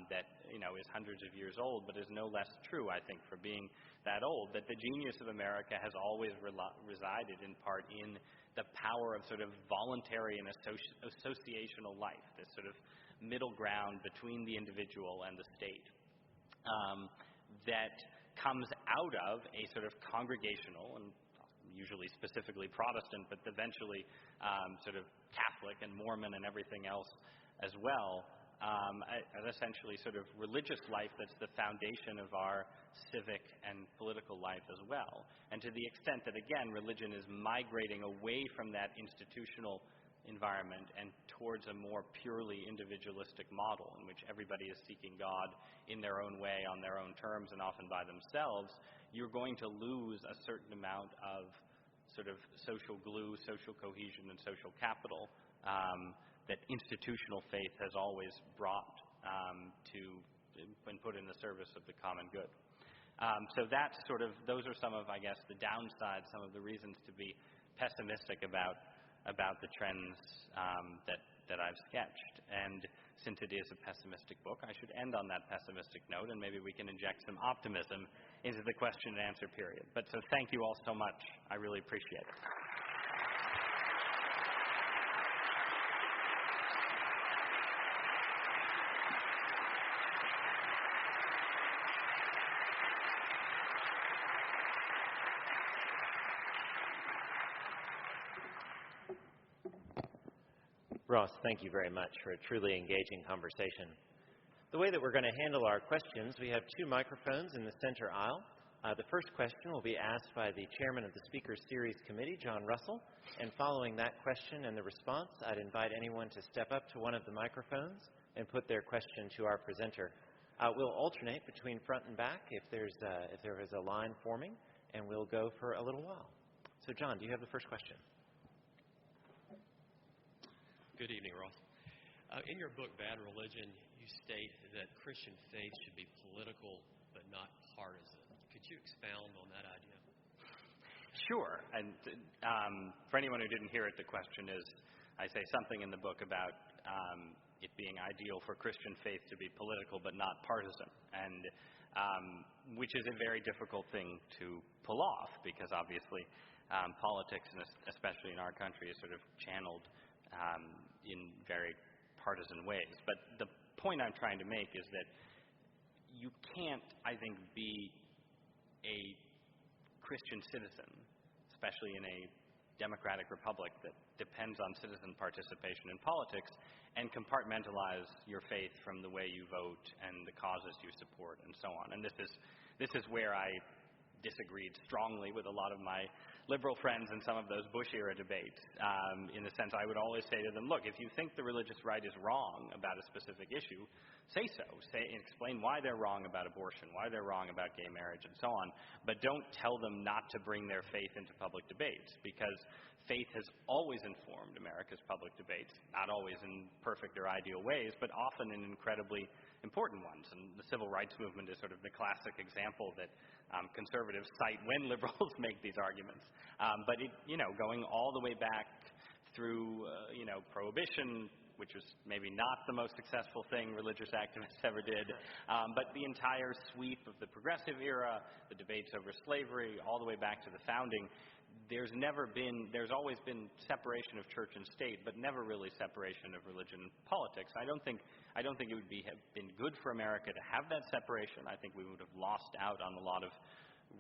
that is hundreds of years old, but is no less true, I think, for being that old, that the genius of America has always resided in part in the power of sort of voluntary and associational life, this sort of middle ground between the individual and the state, that comes out of a sort of congregational, and usually specifically Protestant, but eventually sort of Catholic and Mormon and everything else as well, an essentially sort of religious life that's the foundation of our civic and political life as well. And to the extent that, again, religion is migrating away from that institutional environment and towards a more purely individualistic model in which everybody is seeking God in their own way, on their own terms, and often by themselves, you're going to lose a certain amount of sort of social glue, social cohesion, and social capital that institutional faith has always brought when put in the service of the common good. So that's those are some of, I guess, the downsides, some of the reasons to be pessimistic about the trends that I've sketched. And since it is a pessimistic book, I should end on that pessimistic note, and maybe we can inject some optimism into the question and answer period. But so thank you all so much. I really appreciate it. Ross, thank you very much for a truly engaging conversation. The way that we're going to handle our questions, we have 2 microphones in the center aisle. The first question will be asked by the chairman of the Speakers Series Committee, John Russell, and following that question and the response, I'd invite anyone to step up to one of the microphones and put their question to our presenter. We'll alternate between front and back if there is a line forming, and we'll go for a little while. So, John, do you have the first question? Good evening, Ross. In your book, Bad Religion, you state that Christian faith should be political but not partisan. Could you expound on that idea? Sure. And for anyone who didn't hear it, the question is, I say something in the book about it being ideal for Christian faith to be political but not partisan, and which is a very difficult thing to pull off because obviously politics, and especially in our country, is sort of channeled in very partisan ways. But the point I'm trying to make is that you can't, I think, be a Christian citizen, especially in a democratic republic that depends on citizen participation in politics, and compartmentalize your faith from the way you vote and the causes you support and so on. And this is where I disagreed strongly with a lot of my liberal friends in some of those Bush-era debates, in the sense I would always say to them, look, if you think the religious right is wrong about a specific issue, say so. Explain why they're wrong about abortion, why they're wrong about gay marriage, and so on. But don't tell them not to bring their faith into public debates, because faith has always informed America's public debates, not always in perfect or ideal ways, but often in incredibly important ones. And the civil rights movement is sort of the classic example that conservatives cite when liberals make these arguments. But going all the way back through, prohibition, which was maybe not the most successful thing religious activists ever did, but the entire sweep of the progressive era, the debates over slavery, all the way back to the founding, there's always been separation of church and state, but never really separation of religion and politics. I don't think it would have been good for America to have that separation. I think we would have lost out on a lot of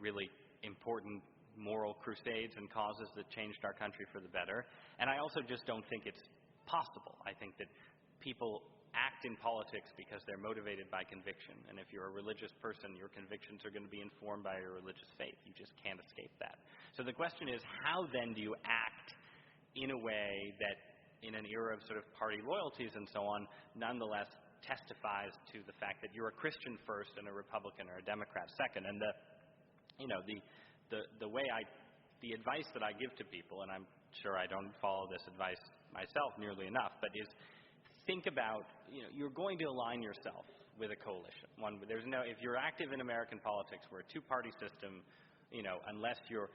really important moral crusades and causes that changed our country for the better. And I also just don't think it's possible. I think that people act in politics because they're motivated by conviction. And if you're a religious person, your convictions are going to be informed by your religious faith. You just can't escape that. So the question is, how then do you act in a way that, in an era of sort of party loyalties and so on, nonetheless testifies to the fact that you're a Christian first and a Republican or a Democrat second? And the advice that I give to people, and I'm sure I don't follow this advice myself nearly enough, but is think about, you're going to align yourself with a coalition. If you're active in American politics, we're a two-party system, unless you're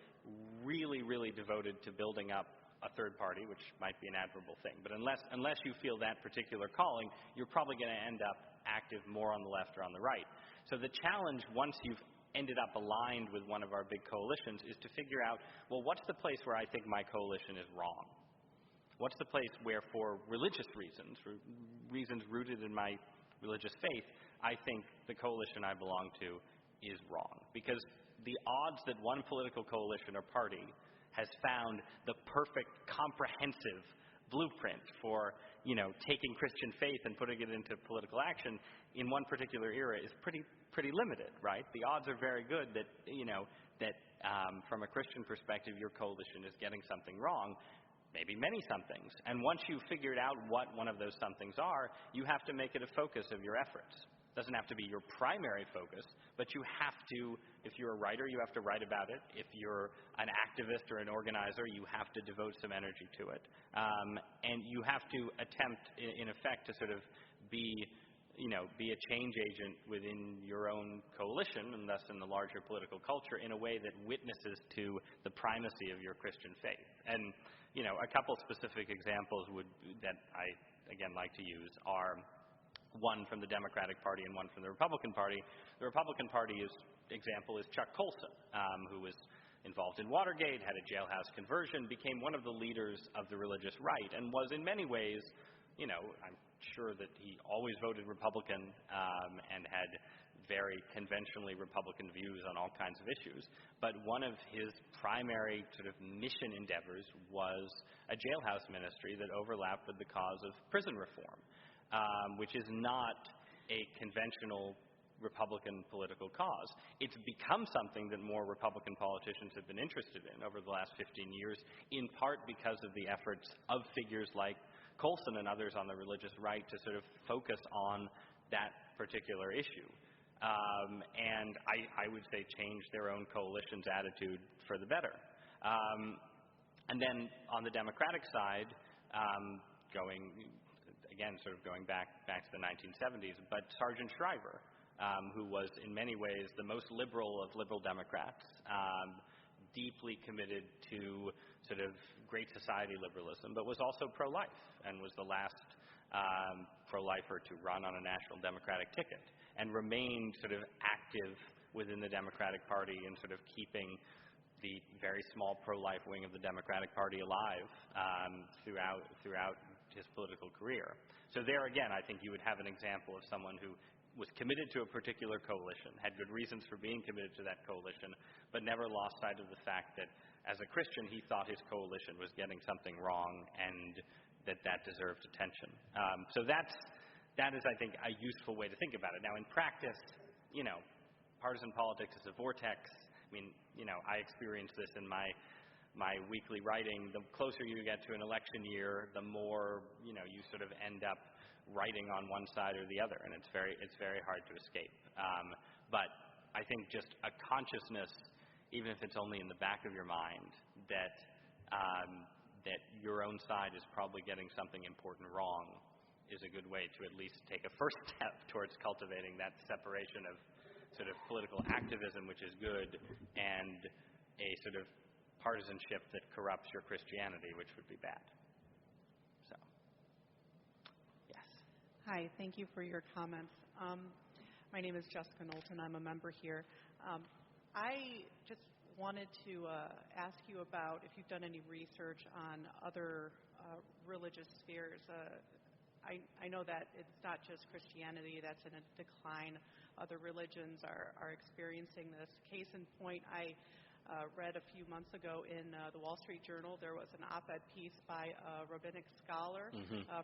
really, really devoted to building up a third party, which might be an admirable thing. But unless you feel that particular calling, you're probably going to end up active more on the left or on the right. So the challenge, once you've ended up aligned with one of our big coalitions, is to figure out, well, what's the place where I think my coalition is wrong? What's the place where, for religious reasons rooted in my religious faith, I think the coalition I belong to is wrong? Because the odds that one political coalition or party has found the perfect, comprehensive, blueprint for, taking Christian faith and putting it into political action in one particular era is pretty limited, right? The odds are very good that, from a Christian perspective, your coalition is getting something wrong, maybe many somethings. And once you've figured out what one of those somethings are, you have to make it a focus of your efforts. It doesn't have to be your primary focus, but you have to, if you're a writer, you have to write about it. If you're an activist or an organizer, you have to devote some energy to it. And you have to attempt, in effect, to sort of be a change agent within your own coalition, and thus in the larger political culture, in a way that witnesses to the primacy of your Christian faith. And, a couple specific examples that I, again, like to use are one from the Democratic Party and one from the Republican Party. The Republican Party example is Chuck Colson, who was involved in Watergate, had a jailhouse conversion, became one of the leaders of the religious right, and was in many ways, I'm sure that he always voted Republican and had very conventionally Republican views on all kinds of issues. But one of his primary sort of mission endeavors was a jailhouse ministry that overlapped with the cause of prison reform, which is not a conventional Republican political cause. It's become something that more Republican politicians have been interested in over the last 15 years, in part because of the efforts of figures like Colson and others on the religious right to sort of focus on that particular issue. And I would say change their own coalition's attitude for the better. And then on the Democratic side, going back to the 1970s, but Sargent Shriver, who was in many ways the most liberal of liberal Democrats, deeply committed to sort of Great Society liberalism, but was also pro-life and was the last pro-lifer to run on a national Democratic ticket, and remained sort of active within the Democratic Party in sort of keeping the very small pro-life wing of the Democratic Party alive throughout his political career. So there again, I think you would have an example of someone who was committed to a particular coalition, had good reasons for being committed to that coalition, but never lost sight of the fact that as a Christian, he thought his coalition was getting something wrong and that deserved attention. So that is, I think, a useful way to think about it. Now, in practice, partisan politics is a vortex. I mean, I experience this in my weekly writing. The closer you get to an election year, the more, you sort of end up writing on one side or the other, and it's very hard to escape. But I think just a consciousness, even if it's only in the back of your mind, that your own side is probably getting something important wrong, is a good way to at least take a first step towards cultivating that separation of sort of political activism, which is good, and a sort of partisanship that corrupts your Christianity, which would be bad. So, yes. Hi, thank you for your comments. My name is Jessica Knowlton. I'm a member here. I just wanted to ask you about if you've done any research on other religious spheres. I know that it's not just Christianity that's in a decline. Other religions are experiencing this. Case in point, I read a few months ago in the Wall Street Journal, there was an op-ed piece by a rabbinic scholar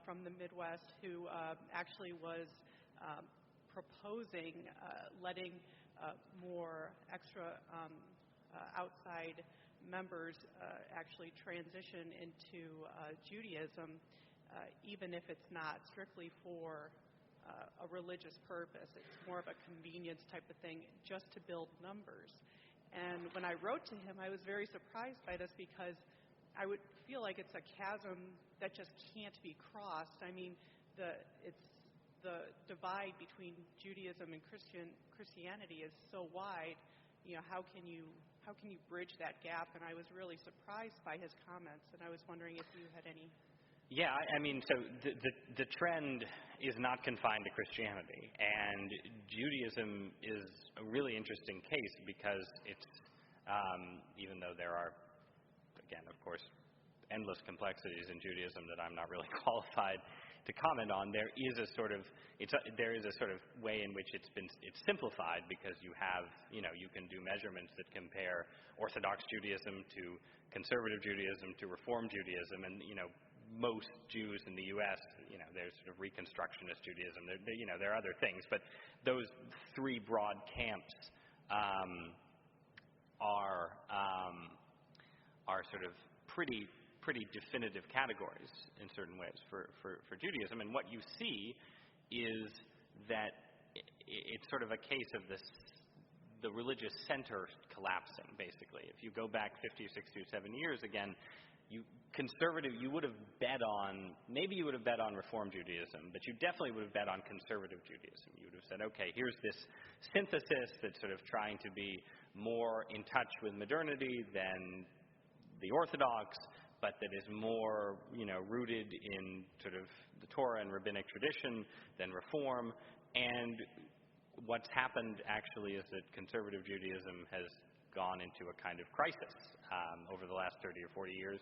from the Midwest who actually was proposing letting more extra outside members actually transition into Judaism, even if it's not strictly for a religious purpose. It's more of a convenience type of thing, just to build numbers. And when I wrote to him, I was very surprised by this, because I would feel like it's a chasm that just can't be crossed. I mean, the divide between Judaism and Christianity is so wide. How can you bridge that gap? And I was really surprised by his comments, and I was wondering if you had any. Yeah, I mean, so the trend is not confined to Christianity, and Judaism is a really interesting case because it's, even though there are, again, of course, endless complexities in Judaism that I'm not really qualified to comment on, there is a sort of way in which it's simplified, because you have, you can do measurements that compare Orthodox Judaism to conservative Judaism to Reform Judaism, and most Jews in the U.S., there's sort of Reconstructionist Judaism. There are other things, but those three broad camps are sort of pretty definitive categories in certain ways for Judaism. And what you see is that it's sort of a case of the religious center collapsing, basically. If you go back 50 or 60 or 70 years, again, you would have bet on Reform Judaism, but you definitely would have bet on conservative Judaism. You would have said, okay, here's this synthesis that's sort of trying to be more in touch with modernity than the Orthodox, but that is more, rooted in sort of the Torah and rabbinic tradition than Reform. And what's happened actually is that conservative Judaism has gone into a kind of crisis over the last 30 or 40 years,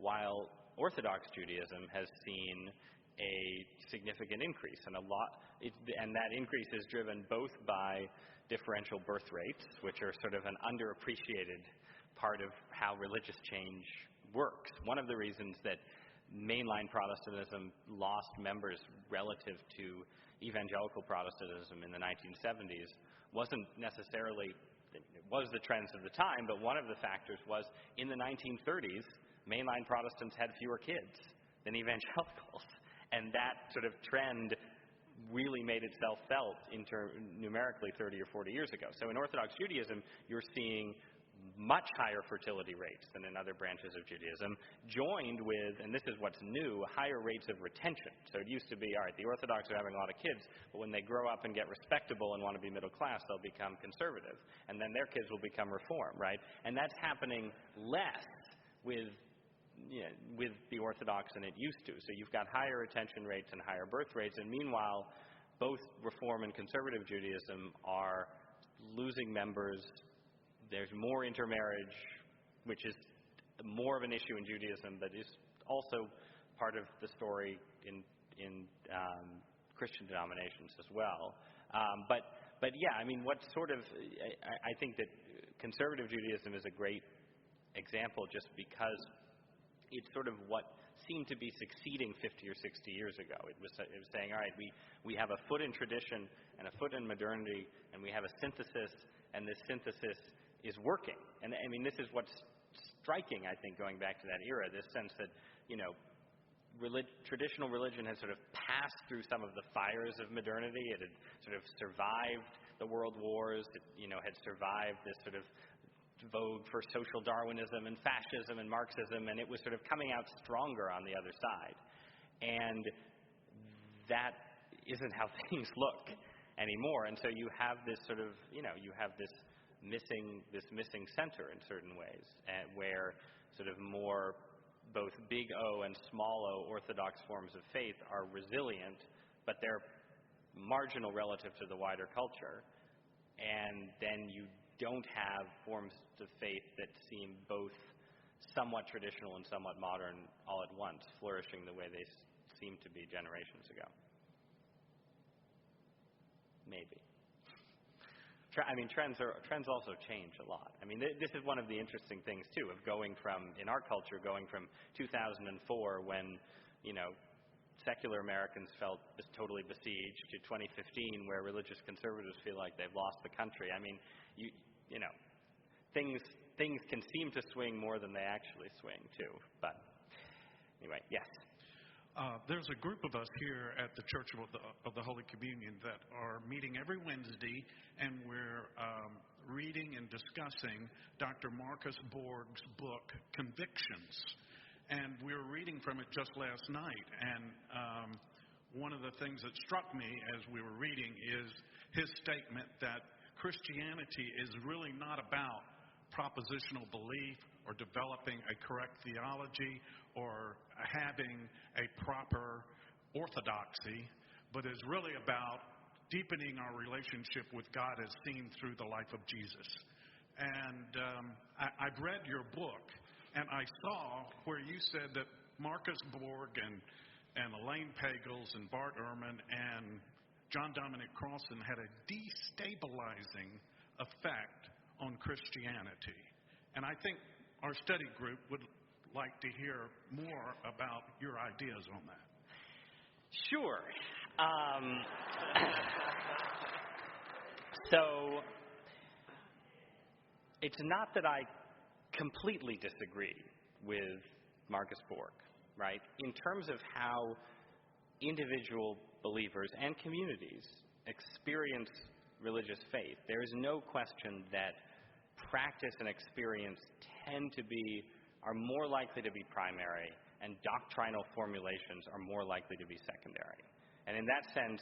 while Orthodox Judaism has seen a significant increase, and that increase is driven both by differential birth rates, which are sort of an underappreciated part of how religious change works. One of the reasons that mainline Protestantism lost members relative to evangelical Protestantism in the 1970s wasn't necessarily, it was the trends of the time, but one of the factors was in the 1930s, mainline Protestants had fewer kids than evangelicals. And that sort of trend really made itself felt numerically 30 or 40 years ago. So in Orthodox Judaism, you're seeing much higher fertility rates than in other branches of Judaism, joined with, and this is what's new, higher rates of retention. So it used to be, all right, the Orthodox are having a lot of kids, but when they grow up and get respectable and want to be middle class, they'll become conservative. And then their kids will become Reform, right? And that's happening less with the Orthodox than it used to. So you've got higher retention rates and higher birth rates, and meanwhile, both Reform and conservative Judaism are losing members. There's more intermarriage, which is more of an issue in Judaism, but is also part of the story in Christian denominations as well. But yeah, I mean, I think that conservative Judaism is a great example just because it's sort of what seemed to be succeeding 50 or 60 years ago. It was saying, all right, we have a foot in tradition and a foot in modernity, and we have a synthesis, and this synthesis is working. And I mean, this is what's striking, I think, going back to that era, this sense that, traditional religion had sort of passed through some of the fires of modernity. It had sort of survived the world wars. It, had survived this sort of vogue for social Darwinism and fascism and Marxism, and it was sort of coming out stronger on the other side. And that isn't how things look anymore. And so you have this sort of, you have this missing center in certain ways, where sort of more both big O and small O Orthodox forms of faith are resilient, but they're marginal relative to the wider culture. And then you don't have forms of faith that seem both somewhat traditional and somewhat modern all at once, flourishing the way they seemed to be generations ago. Maybe. Trends also change a lot. I mean, this is one of the interesting things, too, of going from 2004 when, secular Americans felt totally besieged, to 2015 where religious conservatives feel like they've lost the country. I mean, things can seem to swing more than they actually swing, too. But anyway, yes. There's a group of us here at the Church of the Holy Communion that are meeting every Wednesday, and we're reading and discussing Dr. Marcus Borg's book, Convictions. And we were reading from it just last night, and one of the things that struck me as we were reading is his statement that Christianity is really not about propositional belief or developing a correct theology or having a proper orthodoxy, but is really about deepening our relationship with God as seen through the life of Jesus. And I've read your book, and I saw where you said that Marcus Borg and Elaine Pagels and Bart Ehrman and John Dominic Crossan had a destabilizing effect on Christianity. And I think our study group would like to hear more about your ideas on that. Sure. So it's not that I completely disagree with Marcus Borg, right? In terms of how individual believers and communities experience religious faith, there is no question that practice and experience are more likely to be primary, and doctrinal formulations are more likely to be secondary. And in that sense,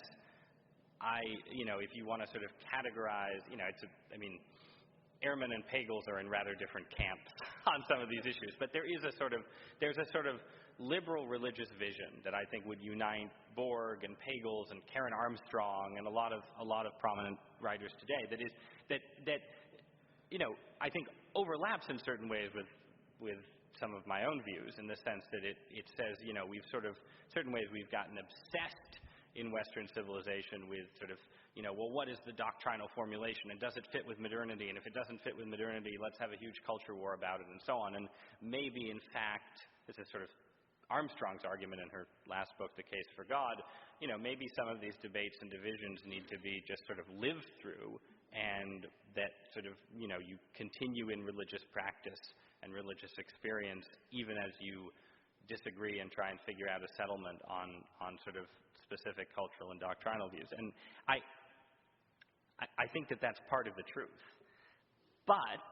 if you want to sort of categorize, Ehrman and Pagels are in rather different camps on some of these issues, but there's a sort of liberal religious vision that I think would unite Borg and Pagels and Karen Armstrong and a lot of prominent writers today. That I think overlaps in certain ways with some of my own views, in the sense that it says, we've sort of, certain ways we've gotten obsessed in Western civilization with sort of, what is the doctrinal formulation, and does it fit with modernity, and if it doesn't fit with modernity, let's have a huge culture war about it, and so on. And maybe, in fact, this is sort of Armstrong's argument in her last book, The Case for God, maybe some of these debates and divisions need to be just sort of lived through, and that sort of, you continue in religious practice and religious experience, even as you disagree and try and figure out a settlement on sort of specific cultural and doctrinal views. And I think that that's part of the truth. But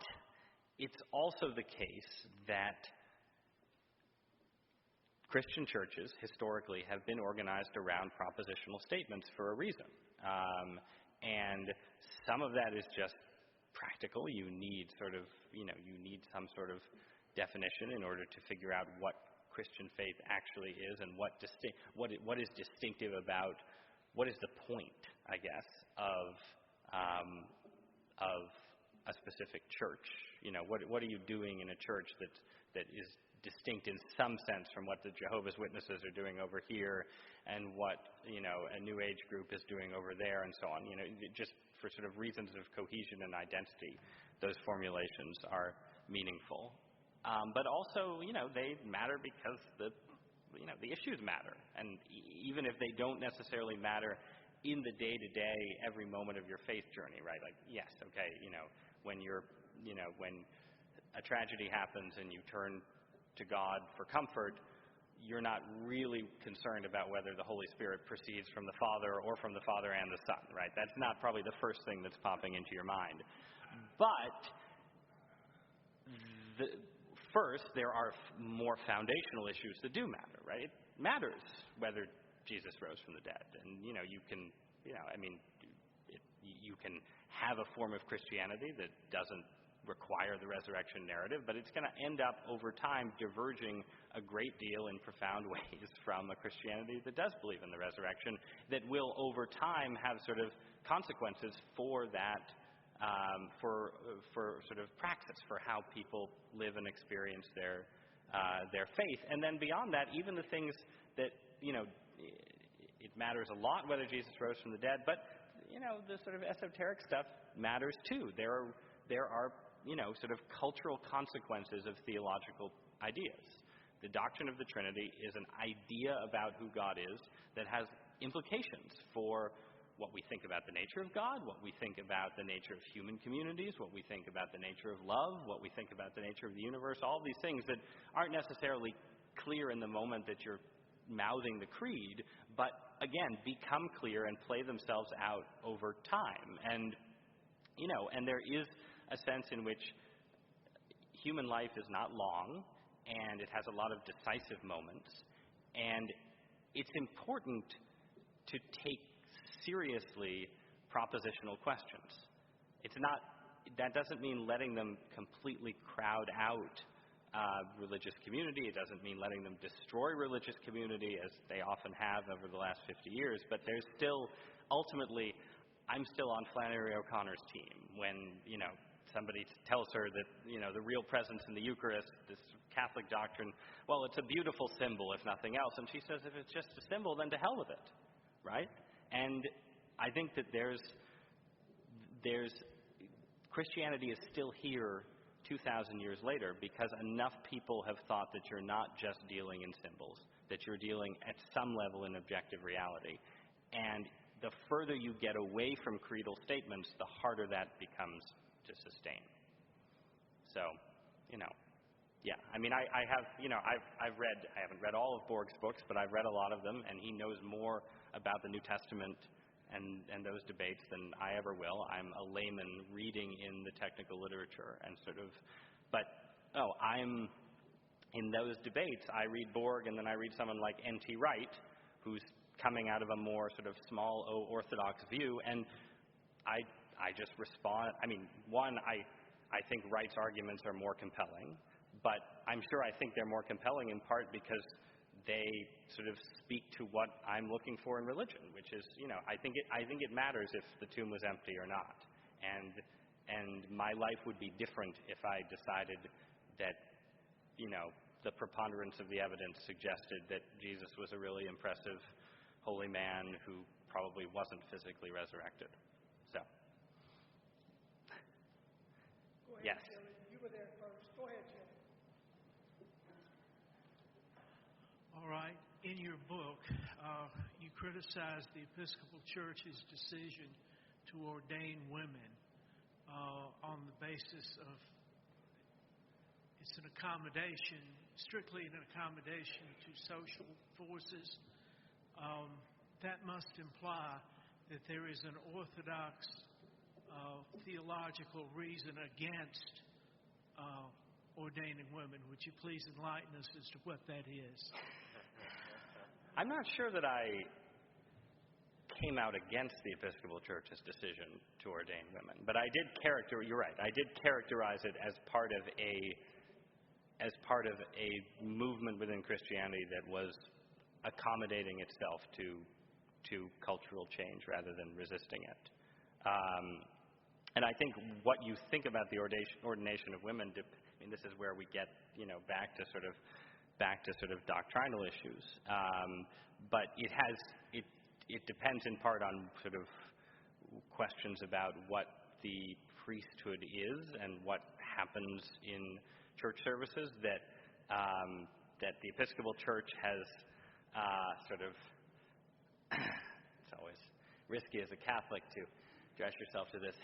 it's also the case that Christian churches historically have been organized around propositional statements for a reason. And some of that is just practical. You need some sort of definition in order to figure out what Christian faith actually is, and what is distinctive about, what is the point, I guess, of a specific church. What are you doing in a church that is distinct in some sense from what the Jehovah's Witnesses are doing over here, and what a New Age group is doing over there, and so on. Just for sort of reasons of cohesion and identity, those formulations are meaningful. But also, they matter because the issues matter, and even if they don't necessarily matter in the day-to-day, every moment of your faith journey, right? Like, yes, okay, when when a tragedy happens and you turn to God for comfort, you're not really concerned about whether the Holy Spirit proceeds from the Father or from the Father and the Son, right? That's not probably the first thing that's popping into your mind. But first, there are more foundational issues that do matter, right? It matters whether Jesus rose from the dead. And, you can have a form of Christianity that doesn't require the resurrection narrative, but it's going to end up over time diverging a great deal in profound ways from a Christianity that does believe in the resurrection, that will over time have sort of consequences for that, for sort of praxis, for how people live and experience their faith. And then beyond that, even the things that, it matters a lot whether Jesus rose from the dead, but the sort of esoteric stuff matters too. There are sort of cultural consequences of theological ideas. The doctrine of the Trinity is an idea about who God is that has implications for what we think about the nature of God, what we think about the nature of human communities, what we think about the nature of love, what we think about the nature of the universe, all these things that aren't necessarily clear in the moment that you're mouthing the creed, but again, become clear and play themselves out over time. And, and there is a sense in which human life is not long, and it has a lot of decisive moments, and it's important to take seriously propositional questions. That doesn't mean letting them completely crowd out religious community. It doesn't mean letting them destroy religious community, as they often have over the last 50 years, but there's still, ultimately, I'm still on Flannery O'Connor's team when, somebody tells her that, the real presence in the Eucharist, this Catholic doctrine, well, it's a beautiful symbol, if nothing else. And she says, if it's just a symbol, then to hell with it, right? And I think that there's Christianity is still here 2,000 years later, because enough people have thought that you're not just dealing in symbols, that you're dealing at some level in objective reality. And the further you get away from creedal statements, the harder that becomes to sustain. So, yeah. I mean, I haven't read all of Borg's books, but I've read a lot of them, and he knows more about the New Testament and those debates than I ever will. I'm a layman reading in the technical literature and I'm in those debates. I read Borg, and then I read someone like N.T. Wright, who's coming out of a more sort of small O orthodox view, and I just respond. I mean, one, I think Wright's arguments are more compelling, but I'm sure I think they're more compelling in part because they sort of speak to what I'm looking for in religion, which is, I think it matters if the tomb was empty or not, and my life would be different if I decided that, the preponderance of the evidence suggested that Jesus was a really impressive holy man who probably wasn't physically resurrected. So, go ahead, yes. Jilly. You were there first. Go ahead, Jilly. All right. In your book, you criticize the Episcopal Church's decision to ordain women on the basis of it's an accommodation, strictly an accommodation to social forces. That must imply that there is an orthodox theological reason against ordaining women. Would you please enlighten us as to what that is? I'm not sure that I came out against the Episcopal Church's decision to ordain women, but you're right, I did characterize it as part of a movement within Christianity that was accommodating itself to cultural change rather than resisting it. And I think what you think about the ordination of women, this is where we get, back to sort of doctrinal issues. But it depends in part on sort of questions about what the priesthood is and what happens in church services that the Episcopal Church has it's always risky as a Catholic to dress yourself to this,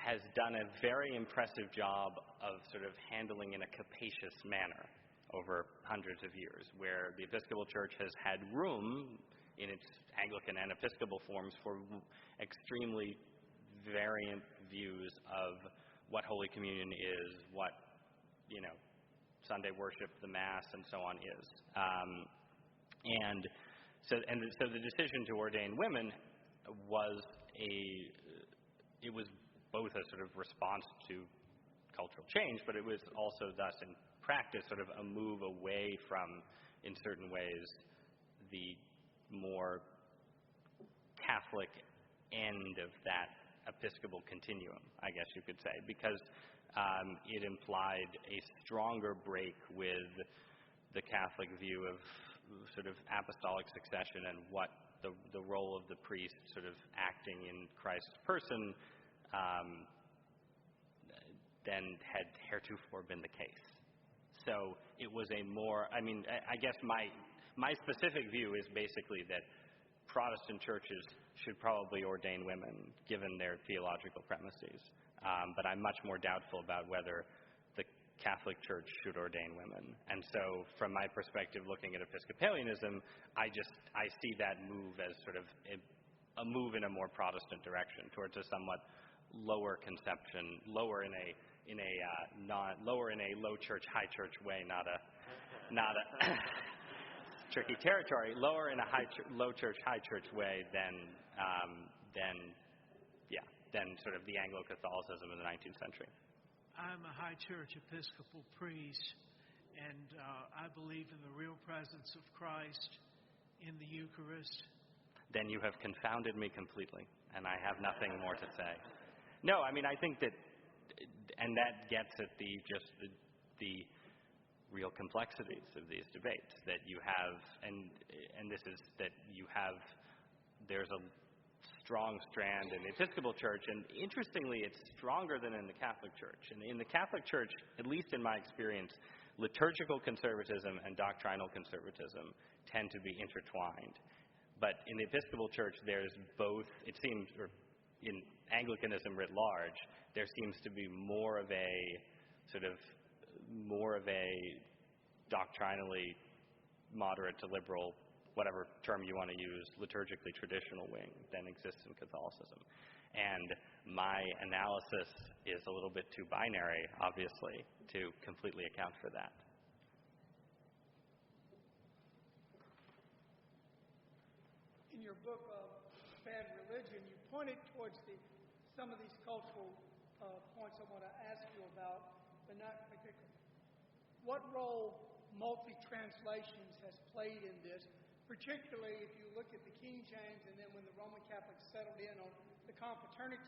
has done a very impressive job of sort of handling in a capacious manner over hundreds of years, where the Episcopal Church has had room in its Anglican and Episcopal forms for extremely variant views of what Holy Communion is, what, Sunday worship, the Mass, and so on is. So the decision to ordain women was both a sort of response to cultural change, but it was also thus in practice sort of a move away from, in certain ways, the more Catholic end of that Episcopal continuum, I guess you could say, because it implied a stronger break with the Catholic view of sort of apostolic succession and what the role of the priest sort of acting in Christ's person than had heretofore been the case. So it was a more, I guess my specific view is basically that Protestant churches should probably ordain women, given their theological premises. But I'm much more doubtful about whether the Catholic Church should ordain women. And so, from my perspective, looking at Episcopalianism, I see that move as sort of a move in a more Protestant direction, towards a somewhat lower conception, lower in a low church, high church way, not a tricky territory, lower in a low church, high church way than sort of the Anglo-Catholicism of the 19th century. I'm a high church Episcopal priest, and I believe in the real presence of Christ in the Eucharist. Then you have confounded me completely, and I have nothing more to say. No, I think that, and that gets at the real complexities of these debates that you have, and this is that you have, there's a strong strand in the Episcopal Church, and interestingly, it's stronger than in the Catholic Church. And in the Catholic Church, at least in my experience, liturgical conservatism and doctrinal conservatism tend to be intertwined. But in the Episcopal Church, there's both, it seems, or in Anglicanism writ large, there seems to be more of a doctrinally moderate to liberal, whatever term you want to use, liturgically traditional wing than exists in Catholicism. And my analysis is a little bit too binary, obviously, to completely account for that. In your book, Bad Religion, you pointed towards some of these cultural points I want to ask you about, but not particularly. What role multi-translations has played in this, particularly if you look at the King James and then when the Roman Catholics settled in on the Confraternity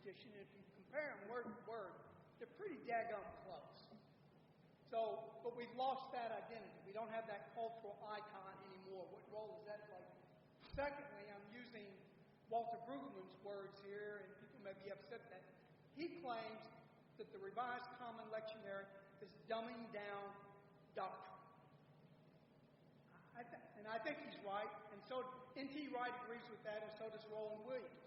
edition, if you compare them word for word, they're pretty daggum close. So, but we've lost that identity. We don't have that cultural icon anymore. What role does that play? Secondly, I'm using Walter Brueggemann's words here, and people may be upset that he claims that the Revised Common Lectionary is dumbing down doctrine. I think he's right, and so N.T. Wright agrees with that, and so does Roland Williams.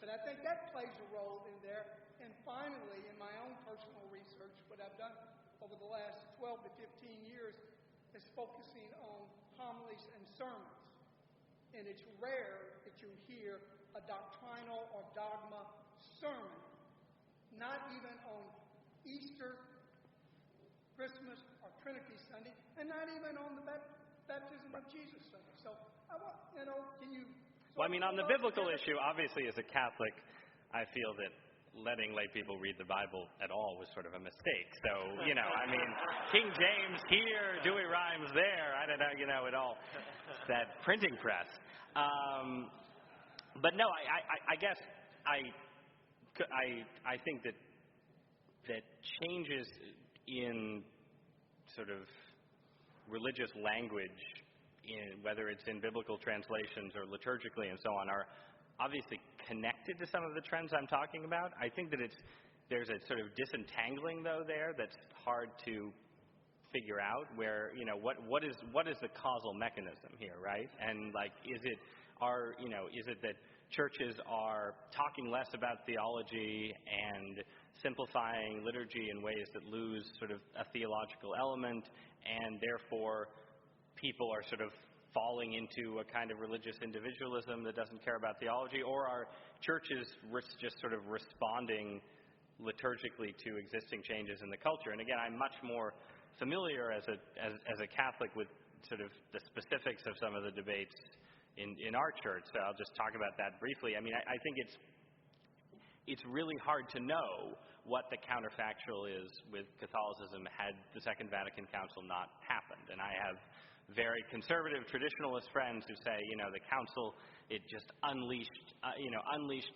But I think that plays a role in there. And finally, in my own personal research, what I've done over the last 12 to 15 years is focusing on homilies and sermons. And it's rare that you hear a doctrinal or dogma sermon, not even on Easter, Christmas, or Trinity Sunday, and not even on the baptism of Jesus Sunday. So, I want, can you... Well, I mean, on the biblical issue, obviously, as a Catholic, I feel that letting lay people read the Bible at all was sort of a mistake. So, I mean, King James here, Dewey Rhymes there, I don't know, it all, that printing press. But no, I guess I think that changes in sort of religious language, whether it's in biblical translations or liturgically and so on, are obviously connected to some of the trends I'm talking about. I think that there's a sort of disentangling, though, there that's hard to figure out, where, what is the causal mechanism here, right? And is it that churches are talking less about theology and simplifying liturgy in ways that lose sort of a theological element, and therefore people are sort of falling into a kind of religious individualism that doesn't care about theology? Or are churches just sort of responding liturgically to existing changes in the culture? And again, I'm much more familiar as a Catholic with sort of the specifics of some of the debates in our church, so I'll just talk about that briefly. I mean, I think it's really hard to know what the counterfactual is with Catholicism had the Second Vatican Council not happened. And I have very conservative traditionalist friends who say, the council, it just unleashed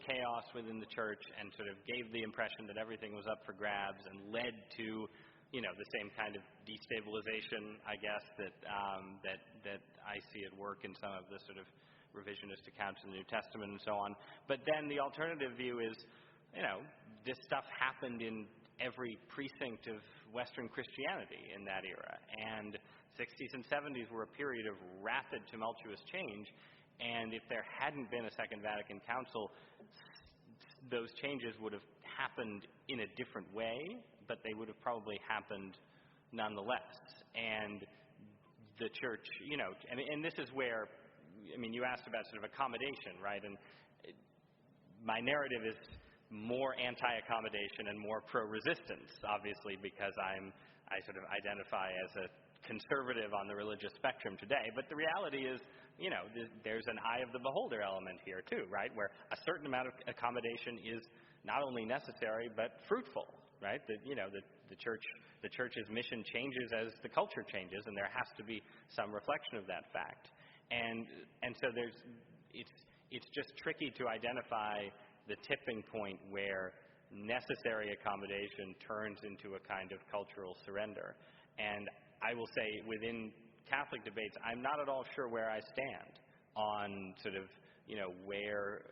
chaos within the church and sort of gave the impression that everything was up for grabs and led to, the same kind of destabilization, I guess, that I see at work in some of the sort of revisionist accounts in the New Testament and so on. But then the alternative view is, this stuff happened in every precinct of Western Christianity in that era. And 60s and 70s were a period of rapid, tumultuous change. And if there hadn't been a Second Vatican Council, those changes would have happened in a different way, but they would have probably happened nonetheless. And the church, and this is where, you asked about sort of accommodation, right? And my narrative is more anti-accommodation and more pro-resistance, obviously, because I sort of identify as a conservative on the religious spectrum today. But the reality is, there's an eye of the beholder element here too, right? Where a certain amount of accommodation is not only necessary but fruitful, right? The church's mission changes as the culture changes, and there has to be some reflection of that fact. And so it's just tricky to identify the tipping point where necessary accommodation turns into a kind of cultural surrender. And I will say, within Catholic debates, I'm not at all sure where I stand on sort of, where,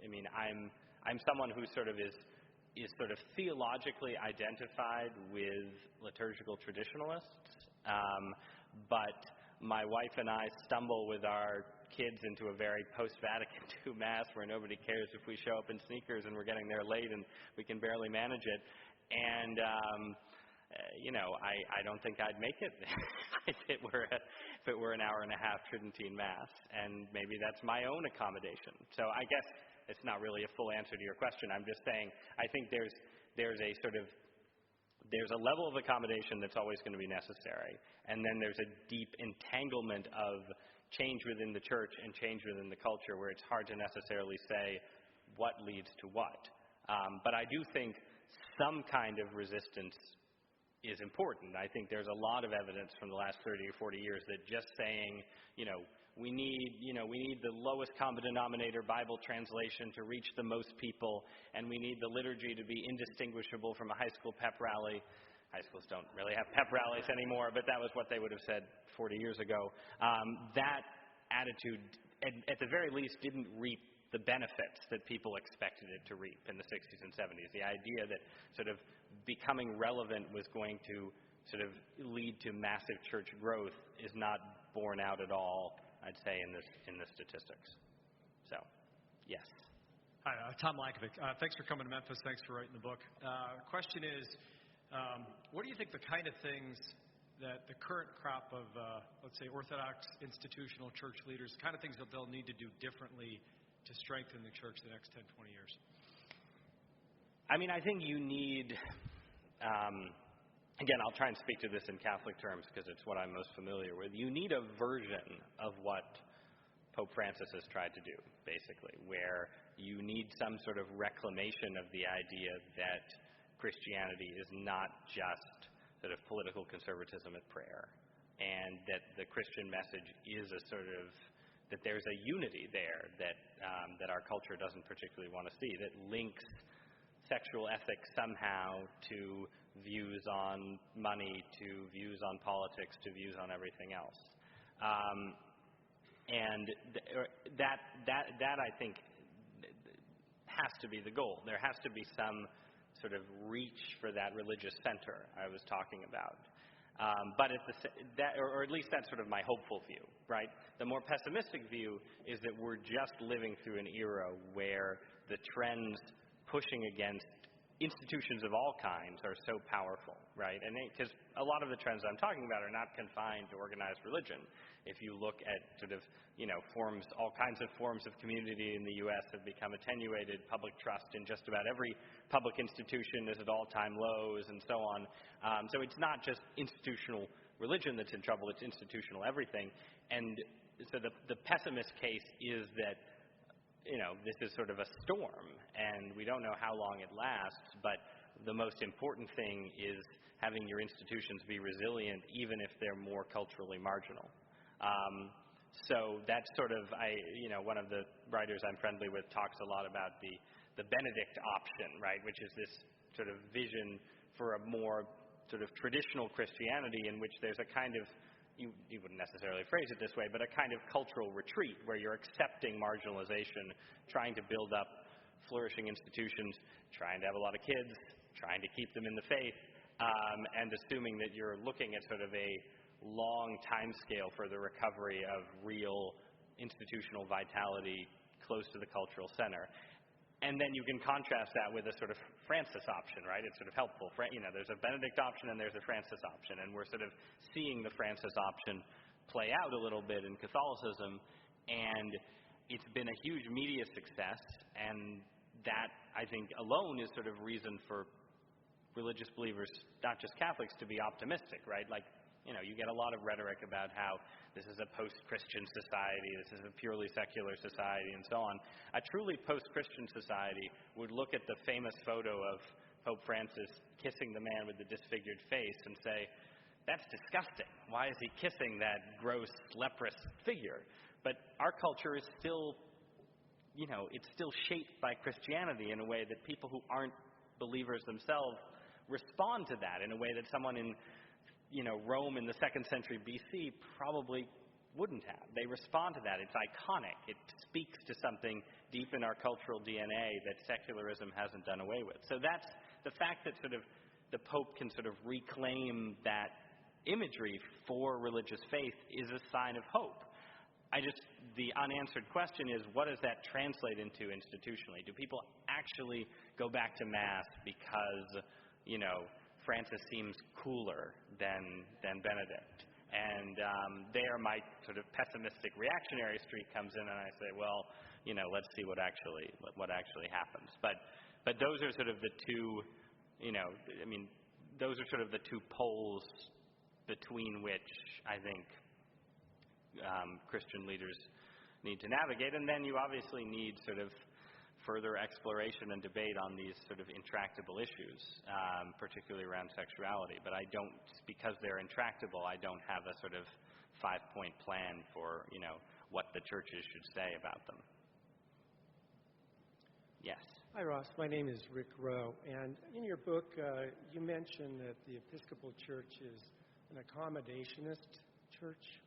I mean, I'm someone who sort of is sort of theologically identified with liturgical traditionalists, but my wife and I stumble with our kids into a very post-Vatican II Mass where nobody cares if we show up in sneakers and we're getting there late and we can barely manage it. And, I don't think I'd make it if it were an hour and a half Tridentine Mass, and maybe that's my own accommodation. So I guess it's not really a full answer to your question. I'm just saying I think there's a level of accommodation that's always going to be necessary, and then there's a deep entanglement of change within the church and change within the culture where it's hard to necessarily say what leads to what. But I do think some kind of resistance is important. I think there's a lot of evidence from the last 30 or 40 years that just saying, we need the lowest common denominator Bible translation to reach the most people, and we need the liturgy to be indistinguishable from a high school pep rally. High schools don't really have pep rallies anymore, but that was what they would have said 40 years ago. That attitude, at the very least, didn't reap the benefits that people expected it to reap in the 60s and 70s. The idea that sort of becoming relevant was going to sort of lead to massive church growth is not borne out at all, I'd say, in the statistics. So, yes. Hi, Tom Lankovic. Thanks for coming to Memphis. Thanks for writing the book. Question is, what do you think the kind of things that the current crop of, let's say, Orthodox institutional church leaders, the kind of things that they'll need to do differently to strengthen the church the next 10, 20 years? I mean, I think you need, again, I'll try and speak to this in Catholic terms because it's what I'm most familiar with. You need a version of what Pope Francis has tried to do, basically, where you need some sort of reclamation of the idea that Christianity is not just sort of political conservatism at prayer, and that the Christian message is a sort of, that there's a unity there that our culture doesn't particularly want to see, that links sexual ethics somehow to views on money, to views on politics, to views on everything else. And that I think has to be the goal. There has to be some sort of reach for that religious center I was talking about. But or at least that's sort of my hopeful view, right? The more pessimistic view is that we're just living through an era where the trends pushing against institutions of all kinds are so powerful, right? And because a lot of the trends I'm talking about are not confined to organized religion. If you look at sort of, forms, all kinds of forms of community in the U.S. have become attenuated. Public trust in just about every public institution is at all-time lows and so on. So it's not just institutional religion that's in trouble, it's institutional everything. And so the pessimist case is that, this is sort of a storm, and we don't know how long it lasts, but the most important thing is having your institutions be resilient, even if they're more culturally marginal. So that's sort of, one of the writers I'm friendly with talks a lot about the Benedict option, right, which is this sort of vision for a more sort of traditional Christianity in which there's a kind of, you wouldn't necessarily phrase it this way, but a kind of cultural retreat where you're accepting marginalization, trying to build up flourishing institutions, trying to have a lot of kids, trying to keep them in the faith, and assuming that you're looking at sort of a long time scale for the recovery of real institutional vitality close to the cultural center. And then you can contrast that with a sort of Francis option, right? It's sort of helpful. There's a Benedict option and there's a Francis option, and we're sort of seeing the Francis option play out a little bit in Catholicism, and it's been a huge media success, and that, I think, alone is sort of reason for religious believers, not just Catholics, to be optimistic, right? Like, you get a lot of rhetoric about how this is a post-Christian society, this is a purely secular society, and so on. A truly post-Christian society would look at the famous photo of Pope Francis kissing the man with the disfigured face and say, that's disgusting. Why is he kissing that gross, leprous figure? But our culture is still, it's still shaped by Christianity in a way that people who aren't believers themselves respond to that in a way that someone in Rome in the 2nd century BC probably wouldn't have. They respond to that. It's iconic. It speaks to something deep in our cultural DNA that secularism hasn't done away with. So that's the fact that sort of the Pope can sort of reclaim that imagery for religious faith is a sign of hope. The unanswered question is, what does that translate into institutionally? Do people actually go back to Mass because, Francis seems cooler than Benedict? And there my sort of pessimistic reactionary streak comes in, and I say, well, let's see what actually happens. But those are sort of the two, those are sort of the two poles between which I think Christian leaders need to navigate. And then you obviously need sort of further exploration and debate on these sort of intractable issues, particularly around sexuality. But because they're intractable, I don't have a sort of 5-point plan for, what the churches should say about them. Yes. Hi, Ross. My name is Rick Rowe. And in your book, you mentioned that the Episcopal Church is an accommodationist church.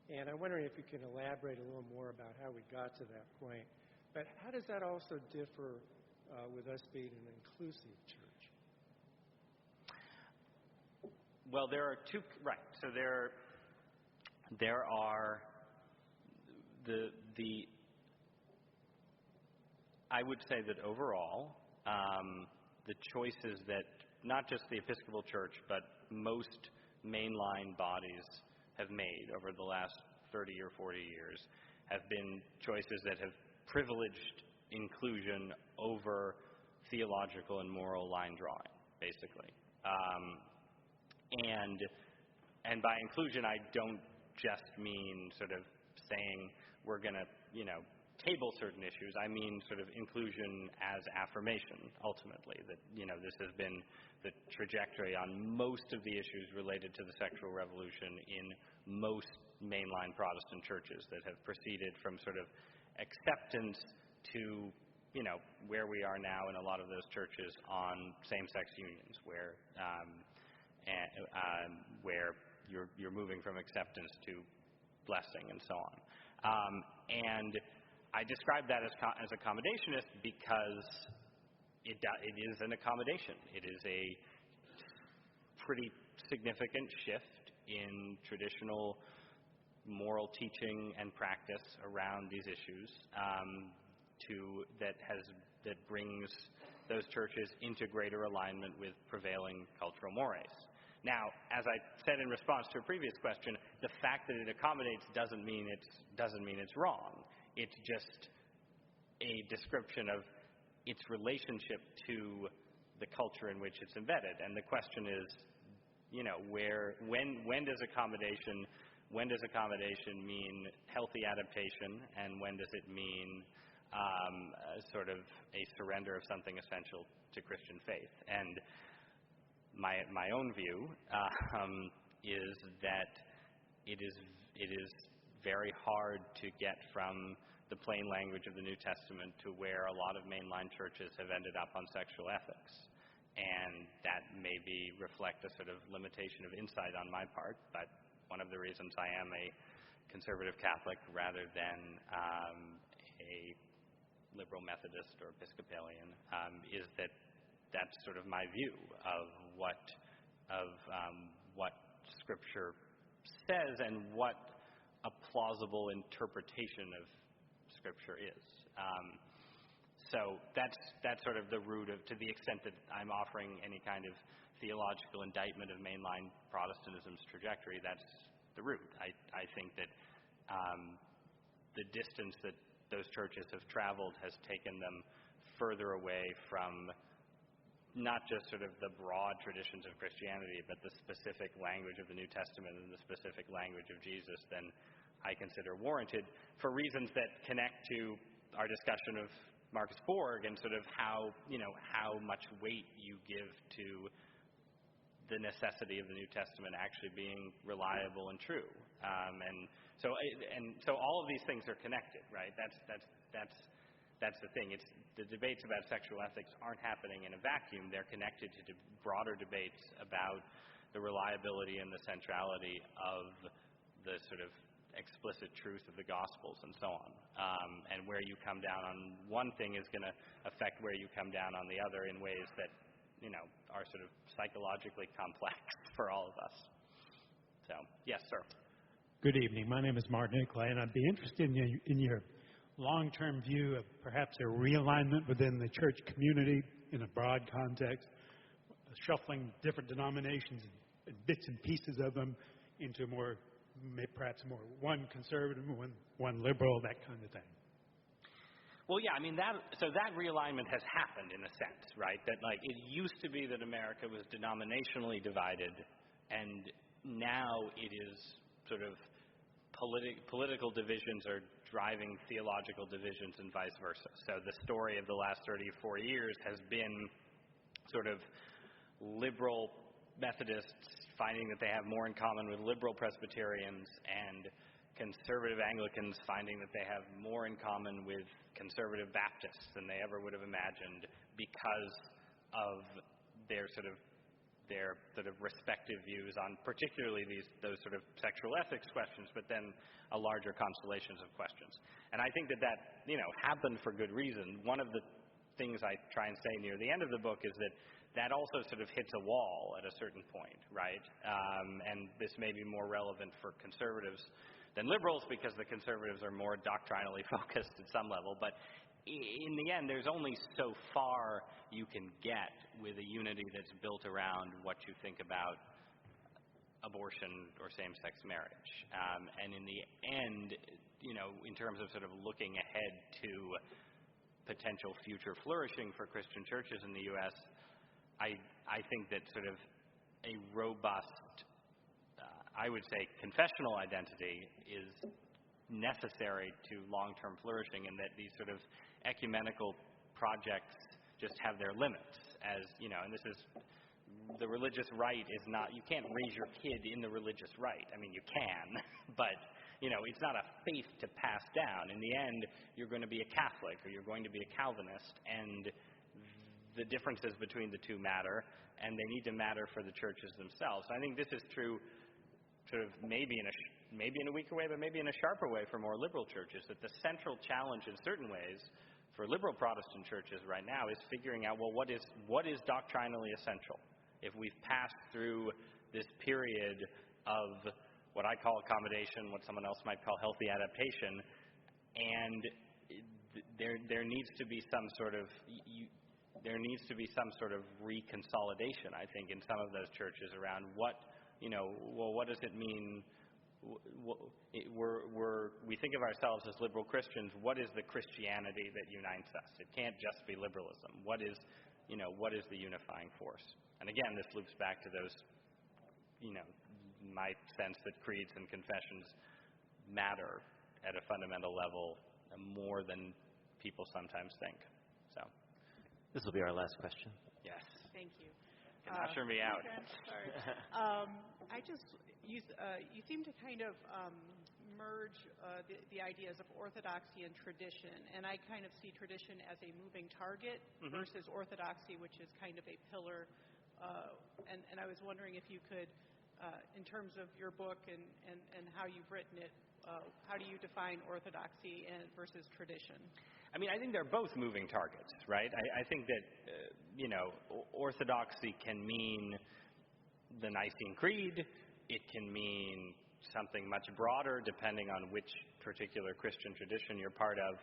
And I'm wondering if you can elaborate a little more about how we got to that point. But how does that also differ with us being an inclusive church? Well, there are two, right. So there are I would say that overall, the choices that not just the Episcopal Church, but most mainline bodies have made over the last 30 or 40 years have been choices that have privileged inclusion over theological and moral line drawing, basically. And by inclusion, I don't just mean sort of saying we're going to, table certain issues. I mean sort of inclusion as affirmation, ultimately, that, this has been the trajectory on most of the issues related to the sexual revolution in most mainline Protestant churches that have proceeded from sort of acceptance to, where we are now in a lot of those churches on same-sex unions, where you're moving from acceptance to blessing and so on. And I describe that as accommodationist because it is an accommodation. It is a pretty significant shift in traditional moral teaching and practice around these issues that brings those churches into greater alignment with prevailing cultural mores. Now, as I said in response to a previous question, the fact that it accommodates doesn't mean it's wrong. It's just a description of its relationship to the culture in which it's embedded. And the question is, when does accommodation mean healthy adaptation, and when does it mean sort of a surrender of something essential to Christian faith? And my own view is that it is very hard to get from the plain language of the New Testament to where a lot of mainline churches have ended up on sexual ethics. And that maybe reflect a sort of limitation of insight on my part, but one of the reasons I am a conservative Catholic rather than a liberal Methodist or Episcopalian is that that's sort of my view of what Scripture says and what a plausible interpretation of Scripture is. So that's sort of the root of, to the extent that I'm offering any kind of theological indictment of mainline Protestantism's trajectory, that's the root. I think that the distance that those churches have traveled has taken them further away from not just sort of the broad traditions of Christianity, but the specific language of the New Testament and the specific language of Jesus than I consider warranted, for reasons that connect to our discussion of Marcus Borg and sort of how much weight you give to the necessity of the New Testament actually being reliable and true. And so all of these things are connected, right? That's the thing. It's the debates about sexual ethics aren't happening in a vacuum. They're connected to broader debates about the reliability and the centrality of the sort of explicit truth of the Gospels and so on. And where you come down on one thing is going to affect where you come down on the other in ways that, are sort of psychologically complex for all of us. So, yes, sir. Good evening. My name is Martin Nicolay, and I'd be interested in your long-term view of perhaps a realignment within the church community in a broad context, shuffling different denominations and bits and pieces of them into perhaps more one conservative, one liberal, that kind of thing. Well, yeah, that realignment has happened in a sense, right? That it used to be that America was denominationally divided, and now it is sort of political divisions are driving theological divisions and vice versa. So the story of the last 34 years has been sort of liberal Methodists finding that they have more in common with liberal Presbyterians, and conservative Anglicans finding that they have more in common with conservative Baptists than they ever would have imagined because of their respective views on particularly those sort of sexual ethics questions, but then a larger constellations of questions. And I think that happened for good reason. One of the things I try and say near the end of the book is that also sort of hits a wall at a certain point, right? And this may be more relevant for conservatives than liberals because the conservatives are more doctrinally focused at some level. But in the end, there's only so far you can get with a unity that's built around what you think about abortion or same-sex marriage. And in the end, in terms of sort of looking ahead to potential future flourishing for Christian churches in the U.S., I think that sort of a robust, I would say, confessional identity is necessary to long-term flourishing, and that these sort of ecumenical projects just have their limits. As and this is the religious right is not. You can't raise your kid in the religious right. I mean, you can, but it's not a faith to pass down. In the end, you're going to be a Catholic or you're going to be a Calvinist, and the differences between the two matter, and they need to matter for the churches themselves. I think this is true, sort of maybe in a weaker way, but maybe in a sharper way for more liberal churches. That the central challenge, in certain ways, for liberal Protestant churches right now is figuring out, well, what is doctrinally essential? If we've passed through this period of what I call accommodation, what someone else might call healthy adaptation, and there needs to be some sort of reconsolidation, I think, in some of those churches around what does it mean? We think of ourselves as liberal Christians. What is the Christianity that unites us? It can't just be liberalism. What is the unifying force? And again, this loops back to those, my sense that creeds and confessions matter at a fundamental level more than people sometimes think. So. This will be our last question. Yes. Thank you. Can usher me out. Sorry. You seem to kind of merge the ideas of orthodoxy and tradition, and I kind of see tradition as a moving target versus orthodoxy, which is kind of a pillar. And I was wondering if you could, in terms of your book and how you've written it, how do you define orthodoxy versus tradition? I think they're both moving targets, right? I think that, orthodoxy can mean the Nicene Creed. It can mean something much broader, depending on which particular Christian tradition you're part of.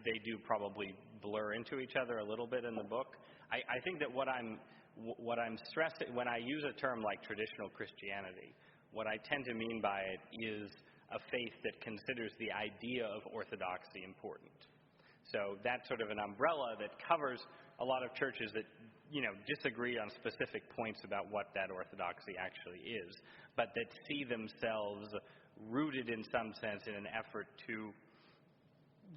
They do probably blur into each other a little bit in the book. I think that what I'm stressing when I use a term like traditional Christianity, what I tend to mean by it is a faith that considers the idea of orthodoxy important. So that's sort of an umbrella that covers a lot of churches that, disagree on specific points about what that orthodoxy actually is, but that see themselves rooted in some sense in an effort to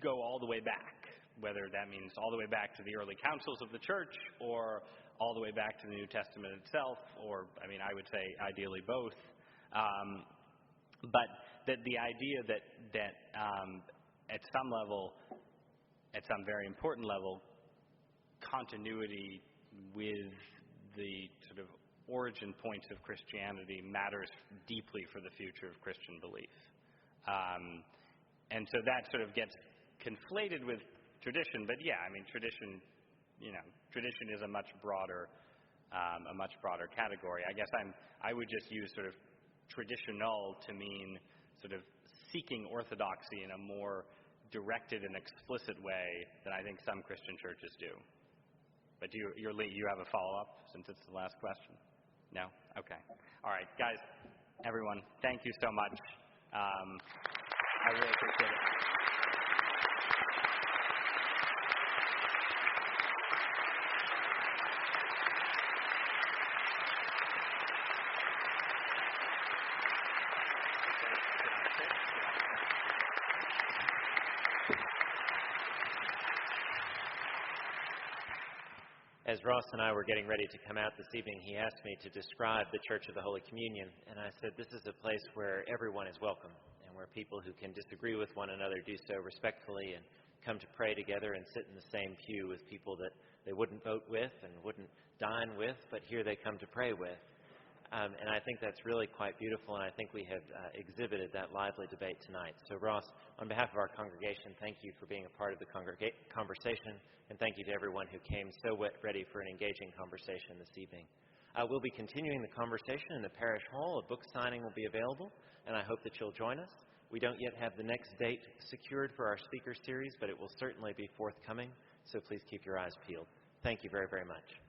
go all the way back, whether that means all the way back to the early councils of the church or all the way back to the New Testament itself, or, I would say ideally both. But that the idea that at some level, at some very important level, continuity with the sort of origin points of Christianity matters deeply for the future of Christian belief. And so that sort of gets conflated with tradition, but yeah, I mean, tradition is a much broader category. I guess I would just use sort of traditional to mean sort of seeking orthodoxy in a more directed and explicit way than I think some Christian churches do. But you have a follow-up since it's the last question? No? Okay. All right, guys, everyone, thank you so much. I really appreciate it. As Ross and I were getting ready to come out this evening, he asked me to describe the Church of the Holy Communion, and I said this is a place where everyone is welcome, and where people who can disagree with one another do so respectfully and come to pray together and sit in the same pew with people that they wouldn't vote with and wouldn't dine with, but here they come to pray with. And I think that's really quite beautiful, and I think we have exhibited that lively debate tonight. So, Ross, on behalf of our congregation, thank you for being a part of the conversation, and thank you to everyone who came so ready for an engaging conversation this evening. We'll be continuing the conversation in the parish hall. A book signing will be available, and I hope that you'll join us. We don't yet have the next date secured for our speaker series, but it will certainly be forthcoming, so please keep your eyes peeled. Thank you very, very much.